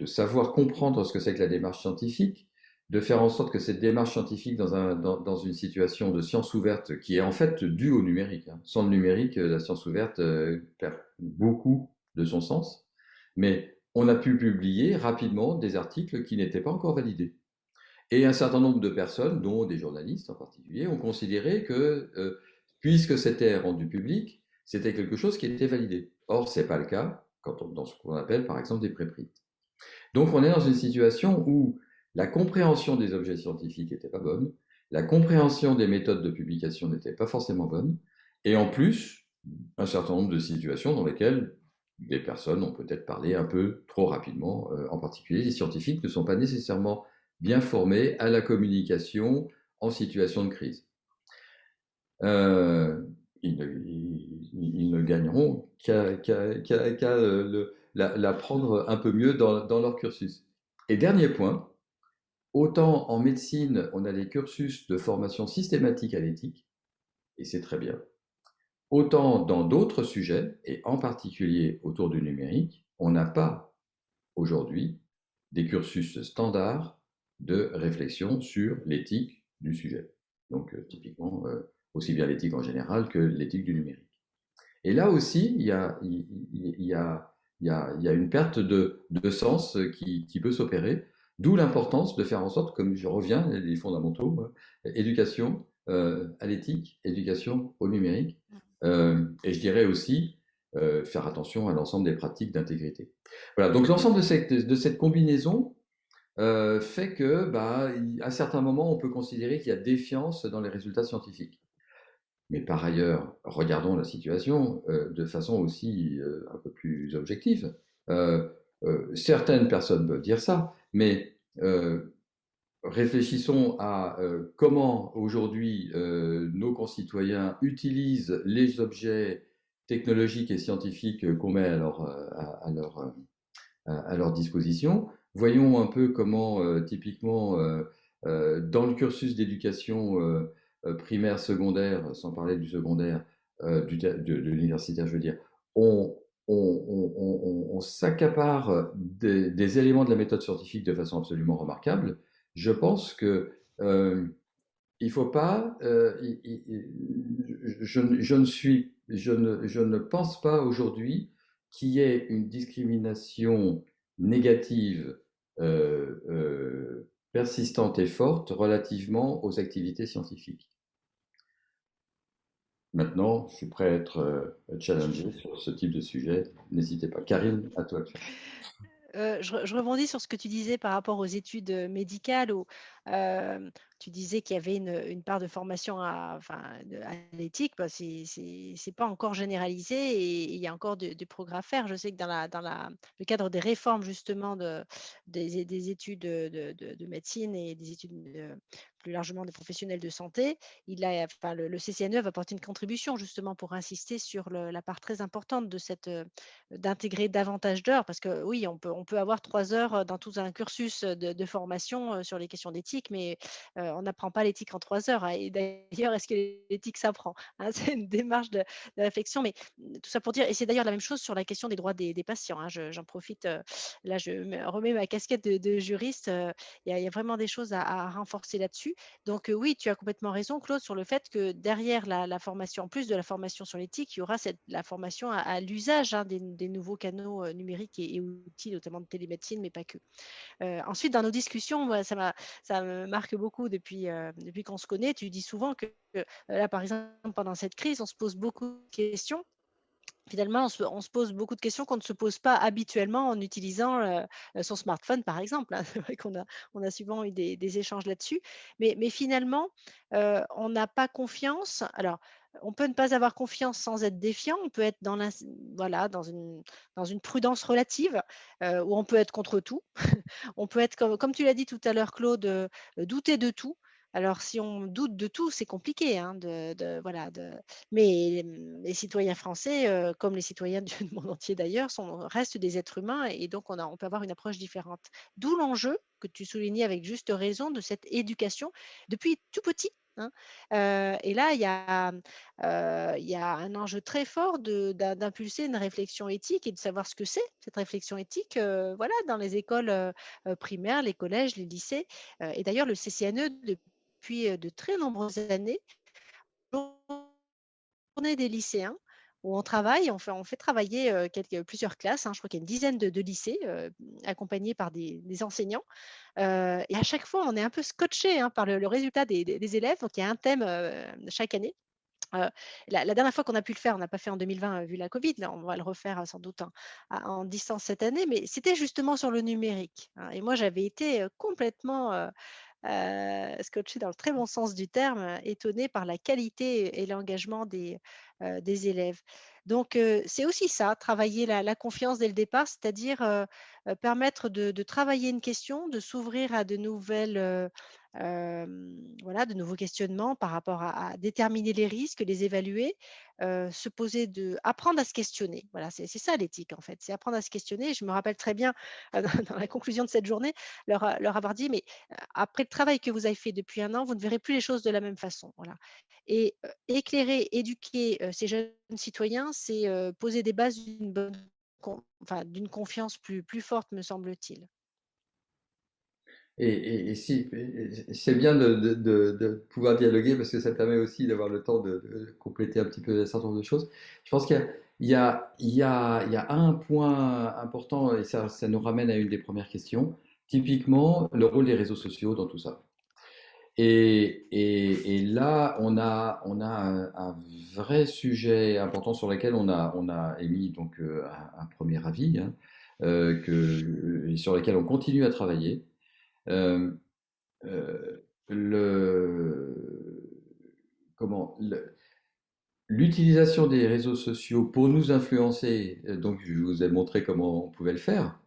savoir comprendre ce que c'est que la démarche scientifique, de faire en sorte que cette démarche scientifique dans une situation de science ouverte, qui est en fait due au numérique, hein. Sans le numérique, la science ouverte perd beaucoup de son sens, mais on a pu publier rapidement des articles qui n'étaient pas encore validés. Et un certain nombre de personnes, dont des journalistes en particulier, ont considéré que, puisque c'était rendu public, c'était quelque chose qui était validé. Or, ce n'est pas le cas dans ce qu'on appelle par exemple des préprints. Donc, on est dans une situation où la compréhension des objets scientifiques n'était pas bonne, la compréhension des méthodes de publication n'était pas forcément bonne, et en plus, un certain nombre de situations dans lesquelles des personnes ont peut-être parlé un peu trop rapidement, en particulier les scientifiques ne sont pas nécessairement bien formés à la communication en situation de crise. Ils ne gagneront qu'à l'apprendre un peu mieux dans leur cursus. Et dernier point, autant en médecine, on a des cursus de formation systématique à l'éthique, et c'est très bien, autant dans d'autres sujets, et en particulier autour du numérique, on n'a pas aujourd'hui des cursus standards de réflexion sur l'éthique du sujet. Donc typiquement, aussi bien l'éthique en général que l'éthique du numérique. Et là aussi, il y a une perte de sens qui peut s'opérer, d'où l'importance de faire en sorte, comme je reviens, les fondamentaux, éducation à l'éthique, éducation au numérique, et je dirais aussi faire attention à l'ensemble des pratiques d'intégrité. Voilà, donc l'ensemble de cette combinaison fait que, à certains moments, on peut considérer qu'il y a défiance dans les résultats scientifiques. Mais par ailleurs, regardons la situation de façon aussi un peu plus objective. Certaines personnes peuvent dire ça, mais réfléchissons à comment aujourd'hui nos concitoyens utilisent les objets technologiques et scientifiques qu'on met à leur disposition. Voyons un peu comment, typiquement, dans le cursus d'éducation primaire, secondaire, sans parler du secondaire, de l'universitaire, je veux dire, on s'accapare des éléments de la méthode scientifique de façon absolument remarquable. Je pense que il faut pas, je ne pense pas aujourd'hui qu'il y ait une discrimination négative persistante et forte relativement aux activités scientifiques. Maintenant, je suis prêt à être challengé sur ce type de sujet. N'hésitez pas. Karine, à toi de faire. Je rebondis sur ce que tu disais par rapport aux études médicales où tu disais qu'il y avait une part de formation à l'éthique. Bah, c'est pas encore généralisé et il y a encore du progrès à faire. Je sais que le cadre des réformes justement des études de médecine et des études plus largement des professionnels de santé, le CCNE va apporter une contribution justement pour insister sur la part très importante d'intégrer davantage d'heures parce que oui, on peut avoir 3 heures dans tout un cursus de formation sur les questions d'éthique, mais on n'apprend pas l'éthique en 3 heures, hein. Et d'ailleurs, est-ce que l'éthique s'apprend, hein? C'est une démarche de réflexion, mais tout ça pour dire, et c'est d'ailleurs la même chose sur la question des droits des patients, hein. J'en profite, là, remets ma casquette de juriste. Il y a vraiment des choses à renforcer là-dessus. Donc oui, tu as complètement raison, Claude, sur le fait que derrière la formation, en plus de la formation sur l'éthique, il y aura la formation à l'usage, hein, des nouveaux canaux numériques et outils, notamment de télémédecine, mais pas que. Ensuite, dans nos discussions, moi, ça me marque beaucoup depuis qu'on se connaît. Tu dis souvent que là, par exemple, pendant cette crise, on se pose beaucoup de questions. Finalement, on se pose beaucoup de questions qu'on ne se pose pas habituellement en utilisant son smartphone, par exemple, hein. C'est vrai qu'on a souvent eu des échanges là-dessus. Mais finalement, on n'a pas confiance. Alors, on peut ne pas avoir confiance sans être défiant. On peut être voilà, dans une prudence relative, où on peut être contre tout. On peut être, comme tu l'as dit tout à l'heure, Claude, douter de tout. Alors, si on doute de tout, c'est compliqué, hein, voilà, mais les citoyens français, comme les citoyens du monde entier d'ailleurs, restent des êtres humains et donc on peut avoir une approche différente. D'où l'enjeu que tu soulignais avec juste raison de cette éducation depuis tout petit, hein. Et là, il y a un enjeu très fort d'impulser une réflexion éthique et de savoir ce que c'est, cette réflexion éthique, voilà, dans les écoles primaires, les collèges, les lycées. Et d'ailleurs, le CCNE, depuis de très nombreuses années, journée des lycéens où on fait travailler plusieurs classes, hein. Je crois qu'il y a une dizaine de lycées accompagnés par des enseignants. Et à chaque fois, on est un peu scotché, hein, par le résultat des élèves. Donc, il y a un thème chaque année. Heu, la dernière fois qu'on a pu le faire, on n'a pas fait en 2020, vu la Covid. Là, on va le refaire, sans doute en distance cette année, mais c'était justement sur le numérique, hein. Et moi, j'avais été complètement scotchée dans le très bon sens du terme, étonnée par la qualité et l'engagement des élèves. Donc c'est aussi ça, travailler la confiance dès le départ, c'est-à-dire, permettre de travailler une question, de s'ouvrir à de nouvelles, voilà, de nouveaux questionnements par rapport à déterminer les risques, les évaluer, apprendre à se questionner. Voilà, c'est ça l'éthique en fait, c'est apprendre à se questionner. Je me rappelle très bien, dans la conclusion de cette journée, leur avoir dit: «Mais après le travail que vous avez fait depuis 1 an, vous ne verrez plus les choses de la même façon». Voilà. Et éclairer, éduquer, ces jeunes citoyens, c'est, poser des bases d'une confiance plus forte, me semble-t-il. Et si, c'est bien de pouvoir dialoguer parce que ça permet aussi d'avoir le temps de compléter un petit peu un certain nombre de choses. Je pense qu'il y a un point important et ça nous ramène à une des premières questions. Typiquement, le rôle des réseaux sociaux dans tout ça. Et là, on a un vrai sujet important sur lequel on a émis donc un premier avis, hein, et sur lequel on continue à travailler. Euh, euh, le, comment, l'utilisation des réseaux sociaux pour nous influencer, donc je vous ai montré comment on pouvait le faire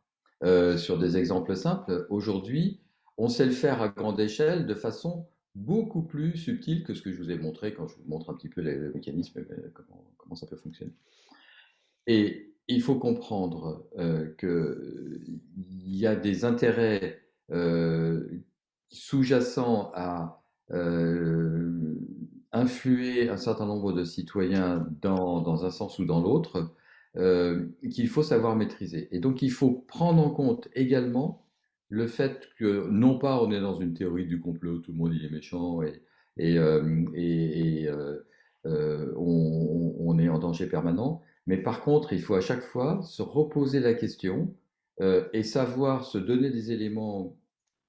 sur des exemples simples. Aujourd'hui, on sait le faire à grande échelle de façon beaucoup plus subtile que ce que je vous ai montré quand je vous montre un petit peu les mécanismes, comment ça peut fonctionner. Et il faut comprendre qu'il y a des intérêts sous-jacents à influer un certain nombre de citoyens dans un sens ou dans l'autre, qu'il faut savoir maîtriser. Et donc il faut prendre en compte également le fait que non pas on est dans une théorie du complot, tout le monde il est méchant et on est en danger permanent, mais par contre, il faut à chaque fois se reposer la question et savoir se donner des éléments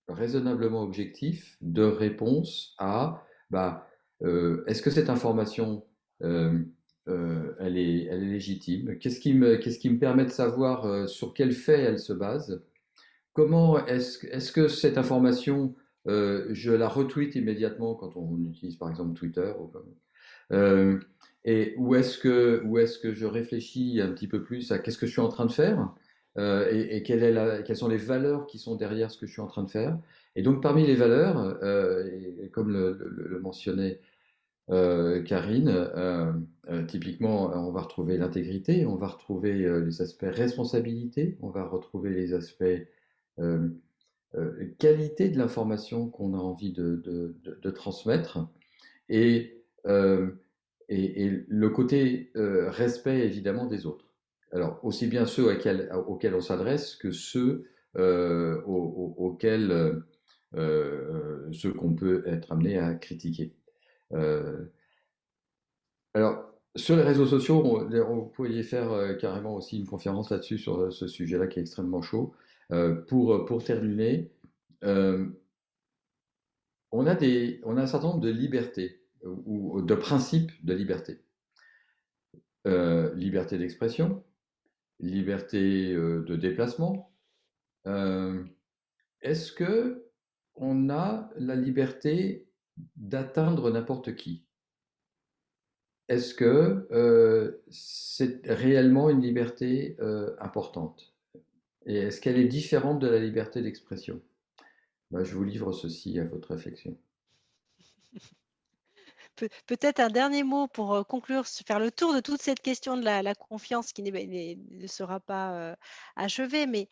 raisonnablement objectifs de réponse à bah, est-ce que cette information elle est légitime. Qu'est-ce qui me permet de savoir sur quels faits elle se base? Comment est-ce que cette information, je la retweet immédiatement quand on utilise par exemple Twitter euh, et où est-ce que je réfléchis un petit peu plus à qu'est-ce que je suis en train de faire et quelles sont les valeurs qui sont derrière ce que je suis en train de faire. Et donc parmi les valeurs, et comme le mentionnait Karine, typiquement, on va retrouver l'intégrité, on va retrouver les aspects responsabilité, on va retrouver les aspects euh, qualité de l'information qu'on a envie de transmettre et, euh, et le côté respect évidemment des autres. Alors aussi bien ceux auxquels on s'adresse que ceux auxquels ceux qu'on peut être amené à critiquer. Euh, alors, sur les réseaux sociaux, vous pourriez faire carrément aussi une conférence là-dessus, sur ce sujet-là qui est extrêmement chaud. Pour terminer, euh, on a un certain nombre de libertés ou de principes de liberté. Liberté d'expression, liberté de déplacement. Euh, Est-ce que on a la liberté d'atteindre n'importe qui? Est-ce que c'est réellement une liberté importante? Et est-ce qu'elle est différente de la liberté d'expression? Bah, je vous livre ceci à votre réflexion. Peut-être un dernier mot pour conclure, faire le tour de toute cette question de la confiance qui ne sera pas achevée, mais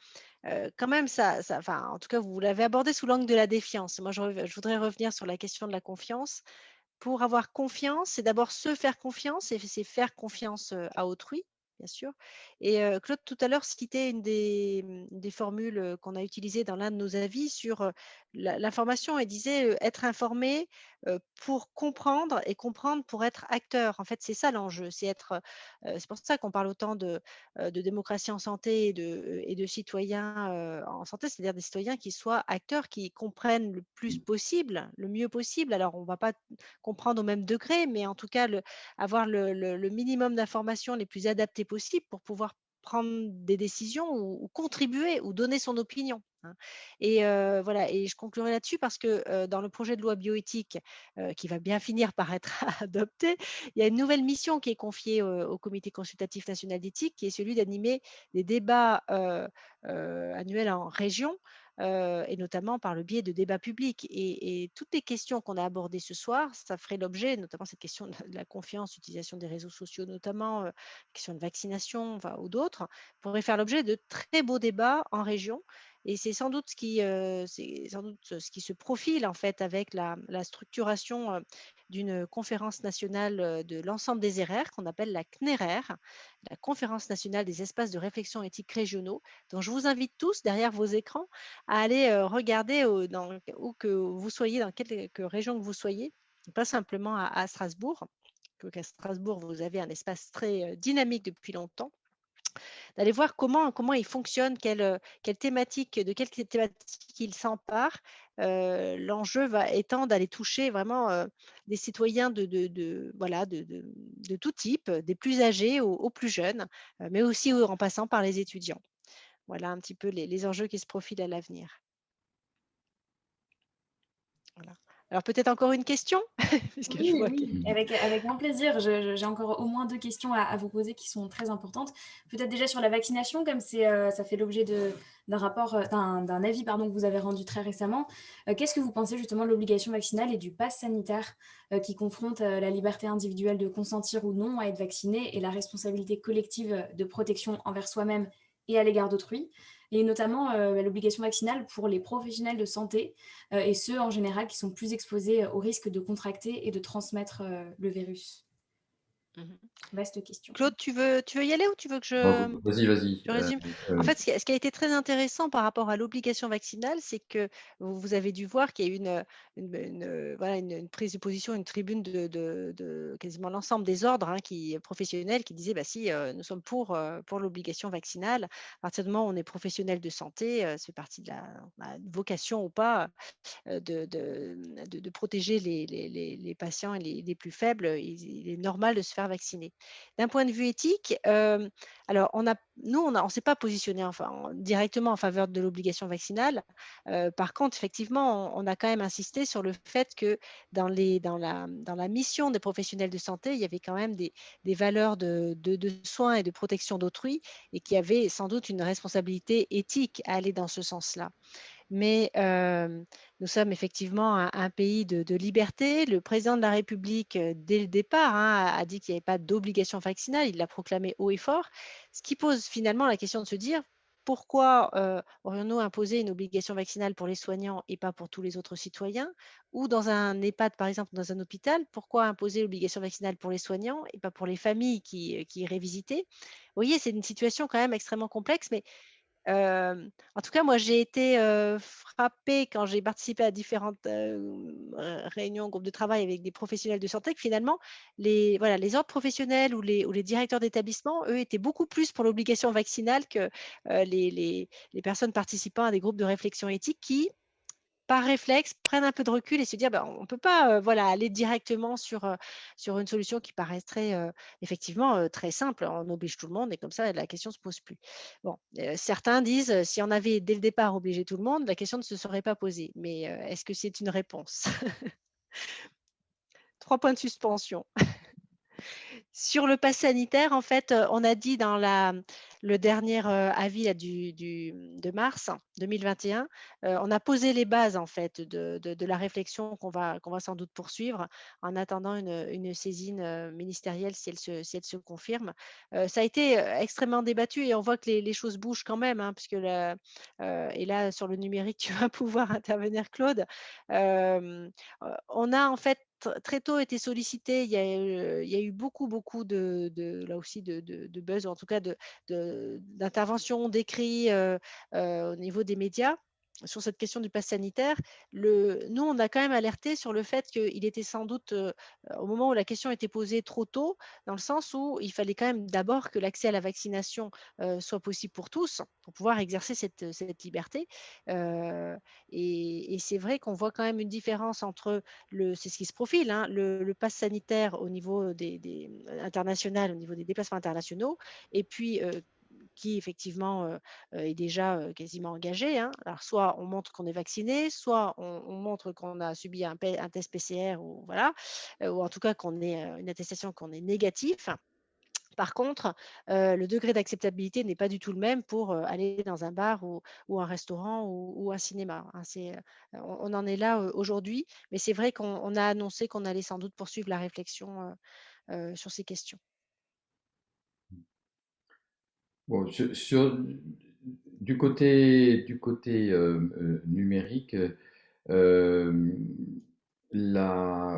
quand même, enfin, en tout cas, vous l'avez abordé sous l'angle de la défiance. Moi, je voudrais revenir sur la question de la confiance. Pour avoir confiance, c'est d'abord se faire confiance et c'est faire confiance à autrui, bien sûr. Et Claude, tout à l'heure, citait une des formules qu'on a utilisées dans l'un de nos avis sur l'information. Elle disait être informé pour comprendre et comprendre pour être acteur. En fait, c'est ça l'enjeu. C'est pour ça qu'on parle autant de démocratie en santé et de citoyens en santé, c'est-à-dire des citoyens qui soient acteurs, qui comprennent le plus possible, le mieux possible. Alors, on ne va pas comprendre au même degré, mais en tout cas, avoir le minimum d'informations les plus adaptées possibles pour pouvoir prendre des décisions ou contribuer ou donner son opinion. Hein. Et voilà, et je conclurai là-dessus parce que dans le projet de loi bioéthique qui va bien finir par être adopté, il y a une nouvelle mission qui est confiée au Comité consultatif national d'éthique, qui est celui d'animer des débats annuels en région et notamment par le biais de débats publics. Et toutes les questions qu'on a abordées ce soir, ça ferait l'objet, notamment cette question de la confiance, l'utilisation des réseaux sociaux notamment, question de vaccination enfin, ou d'autres, pourraient faire l'objet de très beaux débats en région. Et c'est sans doute ce qui se profile en fait avec la structuration d'une conférence nationale de l'ensemble des RR qu'on appelle la CNERR, la Conférence nationale des espaces de réflexion éthique régionaux, dont je vous invite tous derrière vos écrans à aller regarder où que vous soyez, dans quelque région que vous soyez, pas simplement à Strasbourg, qu'à Strasbourg, vous avez un espace très dynamique depuis longtemps, d'aller voir comment il fonctionne, de quelle thématique il s'empare. L'enjeu étant d'aller toucher vraiment des citoyens voilà, de tout type, des plus âgés aux plus jeunes, mais aussi en passant par les étudiants. Voilà un petit peu les enjeux qui se profilent à l'avenir. Voilà. Alors peut-être encore une question puisque je Oui, vois que... oui, avec grand plaisir. J'ai encore au moins deux questions à vous poser qui sont très importantes. Peut-être déjà sur la vaccination, comme ça fait l'objet d'un rapport, d'un avis pardon, que vous avez rendu très récemment. Qu'est-ce que vous pensez justement de l'obligation vaccinale et du pass sanitaire qui confronte la liberté individuelle de consentir ou non à être vacciné et la responsabilité collective de protection envers soi-même et à l'égard d'autrui, et notamment l'obligation vaccinale pour les professionnels de santé et ceux en général qui sont plus exposés au risque de contracter et de transmettre le virus. Mhm. Vaste question. Claude, tu veux y aller ou tu veux que Bon, vas-y, vas-y. je résume? En fait, ce qui a été très intéressant par rapport à l'obligation vaccinale, c'est que vous avez dû voir qu'il y a eu voilà, une prise de position, une tribune de quasiment l'ensemble des ordres professionnels qui disaient bah, si nous sommes pour l'obligation vaccinale, à partir du moment où on est professionnel de santé, ça fait partie de la vocation ou pas de protéger les patients et les plus faibles. Il est normal de se faire faire vacciner. D'un point de vue éthique, alors nous, on ne s'est pas positionné directement en faveur de l'obligation vaccinale. Par contre, effectivement, on a quand même insisté sur le fait que dans la mission des professionnels de santé, il y avait quand même des valeurs de soins et de protection d'autrui et qui avaient sans doute une responsabilité éthique à aller dans ce sens-là. Mais nous sommes effectivement un pays de liberté. Le président de la République, dès le départ, hein, a dit qu'il n'y avait pas d'obligation vaccinale. Il l'a proclamé haut et fort, ce qui pose finalement la question de se dire pourquoi aurions-nous imposé une obligation vaccinale pour les soignants et pas pour tous les autres citoyens? Ou dans un EHPAD, par exemple, dans un hôpital, pourquoi imposer l'obligation vaccinale pour les soignants et pas pour les familles qui iraient visiter? Vous voyez, c'est une situation quand même extrêmement complexe, mais en tout cas, moi, j'ai été, frappée quand j'ai participé à différentes, réunions, groupes de travail avec des professionnels de santé, que finalement, les ordres professionnels ou les directeurs d'établissement, eux, étaient beaucoup plus pour l'obligation vaccinale que, les personnes participant à des groupes de réflexion éthique qui, par réflexe, prennent un peu de recul et se dire: «Bah, on ne peut pas, voilà, aller directement sur une solution qui paraîtrait, effectivement, très simple. On oblige tout le monde et comme ça, la question ne se pose plus». Bon, certains disent, «Si on avait dès le départ obligé tout le monde, la question ne se serait pas posée». Mais, est-ce que c'est une réponse? 3 points de suspension. Sur le pass sanitaire, en fait, on a dit dans le dernier, avis là de mars 2021, on a posé les bases en fait de la réflexion qu'on va sans doute poursuivre en attendant une saisine, ministérielle si elle se confirme. Ça a été, extrêmement débattu et on voit que les choses bougent quand même, hein, puisque et là sur le numérique, tu vas pouvoir intervenir Claude. On a en fait très tôt été sollicité. Il y a eu beaucoup, beaucoup là aussi de buzz, ou en tout cas d'interventions, d'écrits au niveau des médias sur cette question du pass sanitaire. Nous, on a quand même alerté sur le fait qu'il était sans doute, au moment où la question était posée, trop tôt, dans le sens où il fallait quand même d'abord que l'accès à la vaccination soit possible pour tous, pour pouvoir exercer cette liberté. Euh, et c'est vrai qu'on voit quand même une différence entre c'est ce qui se profile, hein, le pass sanitaire au niveau international, au niveau des déplacements internationaux, et puis qui effectivement est déjà quasiment engagé, hein. Alors soit on montre qu'on est vacciné, soit on montre qu'on a subi un test PCR, ou voilà, ou en tout cas qu'on ait une attestation qu'on est négatif. Par contre, le degré d'acceptabilité n'est pas du tout le même pour aller dans un bar ou un restaurant ou un cinéma, hein. On en est là aujourd'hui, mais c'est vrai qu'on a annoncé qu'on allait sans doute poursuivre la réflexion sur ces questions. Bon, du côté numérique, euh,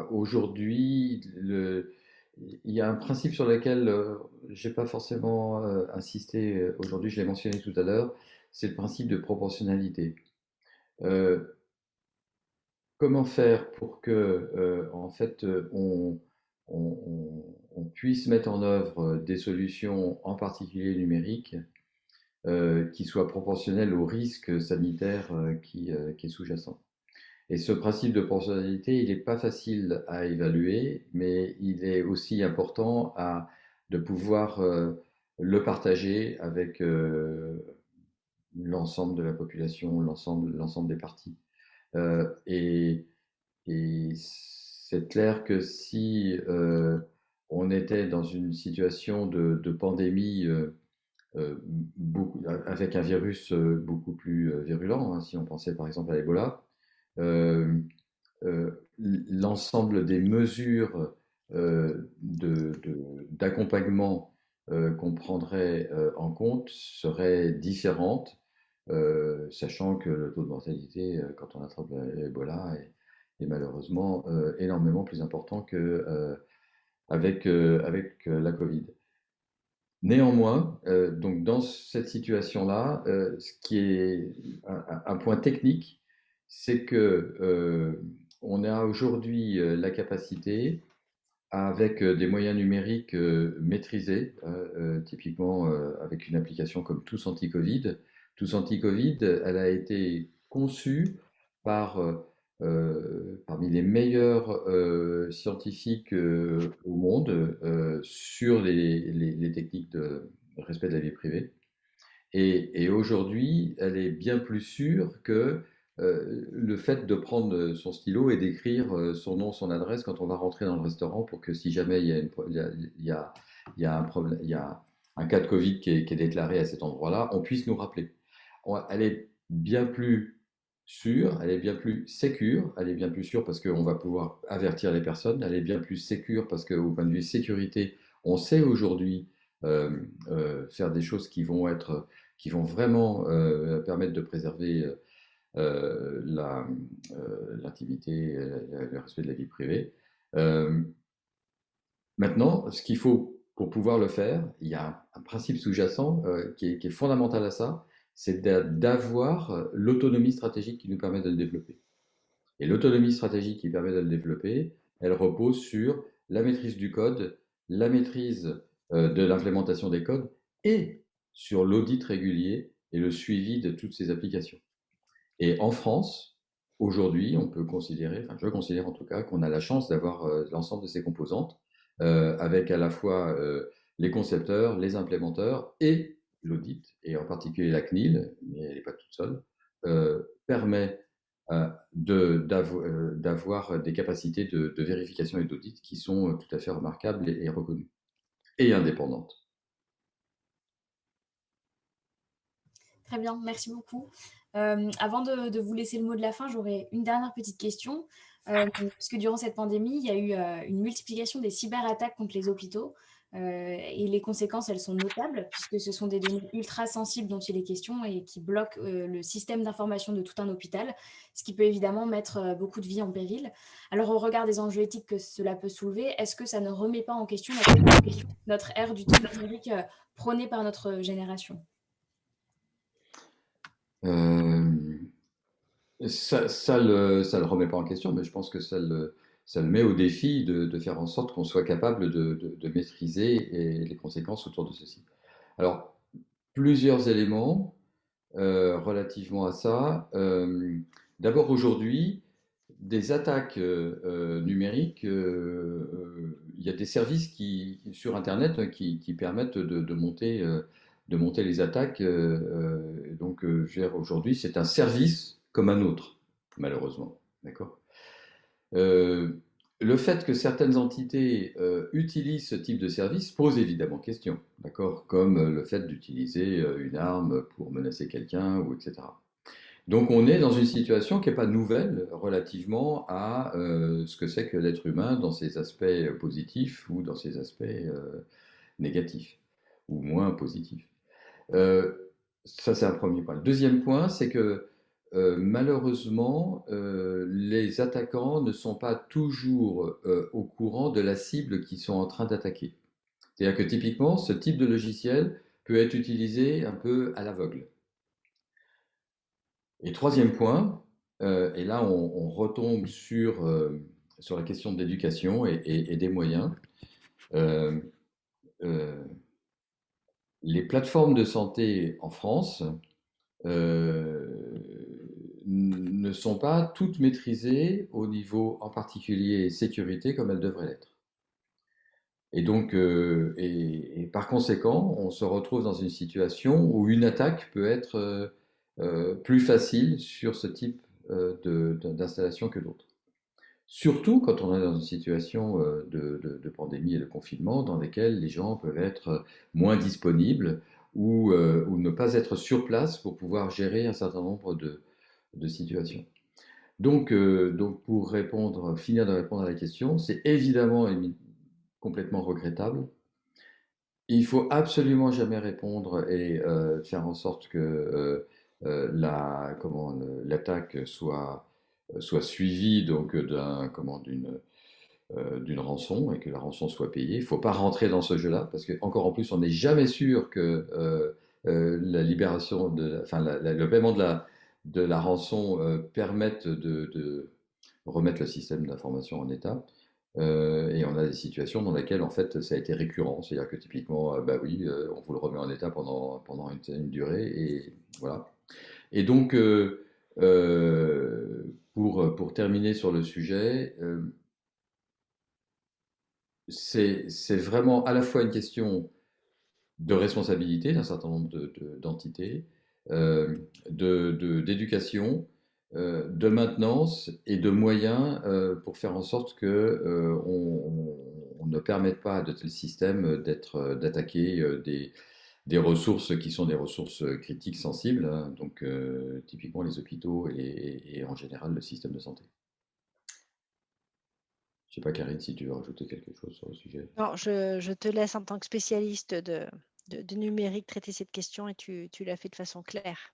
aujourd'hui, il y a un principe sur lequel j'ai pas forcément insisté aujourd'hui, je l'ai mentionné tout à l'heure, c'est le principe de proportionnalité. Euh, Comment faire pour que, en fait, on puisse mettre en œuvre des solutions, en particulier numériques, qui soient proportionnelles au risque sanitaire qui est sous-jacent. Et ce principe de proportionnalité, il n'est pas facile à évaluer, mais il est aussi important de pouvoir le partager avec l'ensemble de la population, l'ensemble des parties. Euh, et, et c'est clair que si on était dans une situation de pandémie avec un virus beaucoup plus virulent, hein, si on pensait par exemple à l'Ebola, euh, l'ensemble des mesures d'accompagnement qu'on prendrait en compte seraient différentes, sachant que le taux de mortalité quand on attrape l'Ebola est malheureusement énormément plus important qu'avec la Covid. Néanmoins, donc dans cette situation-là, ce qui est un point technique, c'est que on a aujourd'hui la capacité, avec des moyens numériques maîtrisés, typiquement avec une application comme Tous Anti-Covid. Tous Anti-Covid, elle a été conçue par parmi les meilleurs scientifiques au monde sur les techniques de respect de la vie privée. Et aujourd'hui, elle est bien plus sûre que le fait de prendre son stylo et d'écrire son nom, son adresse quand on va rentrer dans le restaurant pour que si jamais il y a, il y a un problème, il y a un cas de Covid qui est déclaré à cet endroit-là, on puisse nous rappeler. Elle est bien plus sûre, elle est bien plus sécure, elle est bien plus sûre parce qu'on va pouvoir avertir les personnes, elle est bien plus sécure parce qu'au point de vue sécurité, on sait aujourd'hui faire des choses qui vont vraiment permettre de préserver l'intimité, le respect de la vie privée. Maintenant, ce qu'il faut pour pouvoir le faire, il y a un principe sous-jacent qui est fondamental à ça, c'est d'avoir l'autonomie stratégique qui nous permet de le développer. Et l'autonomie stratégique qui permet de le développer, elle repose sur la maîtrise du code, la maîtrise de l'implémentation des codes et sur l'audit régulier et le suivi de toutes ces applications. Et en France, aujourd'hui, on peut considérer, enfin je considère en tout cas, qu'on a la chance d'avoir l'ensemble de ces composantes, avec à la fois les concepteurs, les implémenteurs et l'audit, et en particulier la CNIL, mais elle n'est pas toute seule, permet d'avoir des capacités de vérification et d'audit qui sont tout à fait remarquables et reconnues, et indépendantes. Très bien, merci beaucoup. Avant de vous laisser le mot de la fin, j'aurais une dernière petite question. Parce que durant cette pandémie, il y a eu une multiplication des cyberattaques contre les hôpitaux. Et les conséquences, elles sont notables, puisque ce sont des données ultra sensibles dont il est question et qui bloquent le système d'information de tout un hôpital, ce qui peut évidemment mettre beaucoup de vies en péril. Alors, au regard des enjeux éthiques que cela peut soulever, est-ce que ça ne remet pas en question notre ère du tout numérique prônée par notre génération? Ça le remet pas en question, mais je pense que ça le met au défi de faire en sorte qu'on soit capable de maîtriser les conséquences autour de ceci. Alors, plusieurs éléments relativement à ça. D'abord, aujourd'hui, des attaques numériques, il y a des services sur Internet qui permettent de monter les attaques. Donc, aujourd'hui, c'est un service comme un autre, malheureusement. D'accord. Le fait que certaines entités utilisent ce type de service pose évidemment question, d'accord, comme le fait d'utiliser une arme pour menacer quelqu'un, ou etc. Donc on est dans une situation qui n'est pas nouvelle relativement à ce que c'est que l'être humain dans ses aspects positifs ou dans ses aspects négatifs, ou moins positifs. Euh, Ça, c'est un premier point. Le deuxième point, c'est que malheureusement, les attaquants ne sont pas toujours au courant de la cible qu'ils sont en train d'attaquer. C'est-à-dire que typiquement, ce type de logiciel peut être utilisé un peu à l'aveugle. Et troisième point, et là on retombe sur la question de l'éducation et des moyens. Euh, euh, les plateformes de santé en France ne sont pas toutes maîtrisées au niveau en particulier sécurité comme elles devraient l'être. Et donc, et par conséquent, on se retrouve dans une situation où une attaque peut être plus facile sur ce type d'installation que d'autres. Surtout quand on est dans une situation de pandémie et de confinement dans lesquelles les gens peuvent être moins disponibles ou ne pas être sur place pour pouvoir gérer un certain nombre de situations. Donc pour finir de répondre à la question, c'est évidemment complètement regrettable. Il faut absolument jamais répondre et faire en sorte que l'attaque soit suivie donc d'une rançon et que la rançon soit payée. Il ne faut pas rentrer dans ce jeu-là parce que encore en plus on n'est jamais sûr que la libération le paiement de la rançon permette de remettre le système d'information en état. Et on a des situations dans lesquelles en fait ça a été récurrent, c'est-à-dire que typiquement, bah oui, on vous le remet en état pendant une durée, et voilà. Et donc Pour terminer sur le sujet, c'est vraiment à la fois une question de responsabilité d'un certain nombre d'entités, d'éducation, de maintenance et de moyens pour faire en sorte que on ne permette pas de tels systèmes d'attaquer des ressources qui sont des ressources critiques sensibles, hein, donc typiquement les hôpitaux et en général le système de santé. Je sais pas, Karine, si tu veux rajouter quelque chose sur le sujet. Non, je te laisse en tant que spécialiste de numérique traiter cette question et tu l'as fait de façon claire.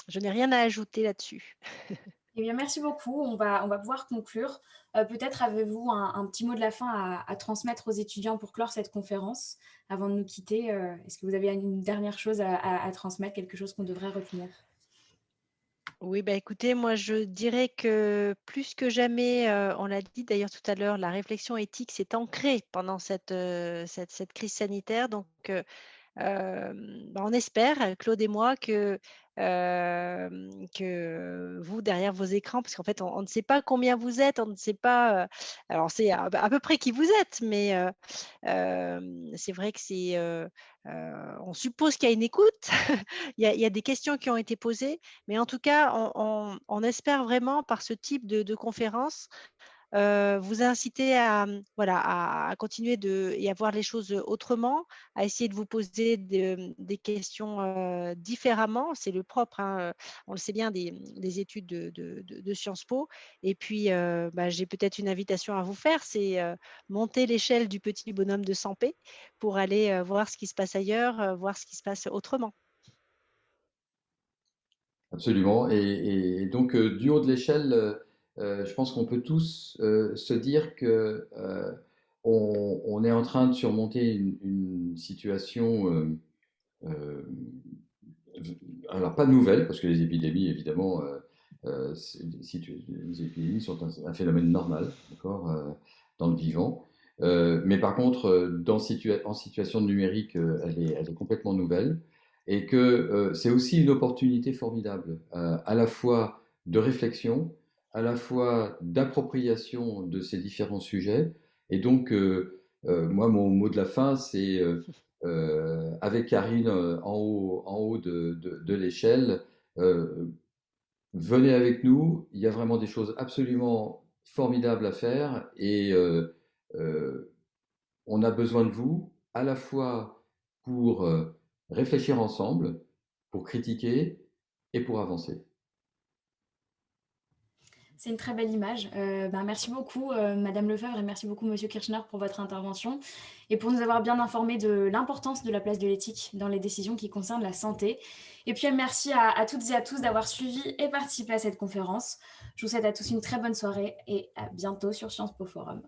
Je n'ai rien à ajouter là-dessus. Eh bien, merci beaucoup. On va pouvoir conclure. Peut-être avez-vous un petit mot de la fin à transmettre aux étudiants pour clore cette conférence avant de nous quitter. Est-ce que vous avez une dernière chose à transmettre, quelque chose qu'on devrait retenir? Oui, bah, écoutez, moi je dirais que plus que jamais, on l'a dit d'ailleurs tout à l'heure, la réflexion éthique s'est ancrée pendant cette crise sanitaire. Donc, bah, on espère, Claude et moi, que vous, derrière vos écrans, parce qu'en fait, on ne sait pas combien vous êtes, on ne sait pas, alors on sait à peu près qui vous êtes, mais c'est vrai que on suppose qu'il y a une écoute. Il y a des questions qui ont été posées, mais en tout cas, on espère vraiment par ce type de conférence vous inciter voilà, à continuer et à voir les choses autrement, à essayer de vous poser des questions différemment. C'est le propre, hein, on le sait bien, des études de Sciences Po. Et puis, bah, j'ai peut-être une invitation à vous faire, c'est monter l'échelle du petit bonhomme de 100p pour aller voir ce qui se passe ailleurs, voir ce qui se passe autrement. Absolument. Et donc, du haut de l'échelle, je pense qu'on peut tous se dire que on est en train de surmonter une situation, euh, alors pas nouvelle, parce que les épidémies, évidemment, les épidémies sont un phénomène normal, d'accord, dans le vivant. Mais par contre, en situation de numérique, elle est complètement nouvelle et que c'est aussi une opportunité formidable, à la fois de réflexion, à la fois d'appropriation de ces différents sujets. Et donc, moi, mon mot de la fin, c'est avec Karine en haut de l'échelle. euh, Venez avec nous, il y a vraiment des choses absolument formidables à faire et euh, on a besoin de vous à la fois pour réfléchir ensemble, pour critiquer et pour avancer. C'est une très belle image. Merci beaucoup, Madame Lefebvre, et merci beaucoup, Monsieur Kirchner, pour votre intervention et pour nous avoir bien informés de l'importance de la place de l'éthique dans les décisions qui concernent la santé. Et puis, merci à toutes et à tous d'avoir suivi et participé à cette conférence. Je vous souhaite à tous une très bonne soirée et à bientôt sur Sciences Po Forum.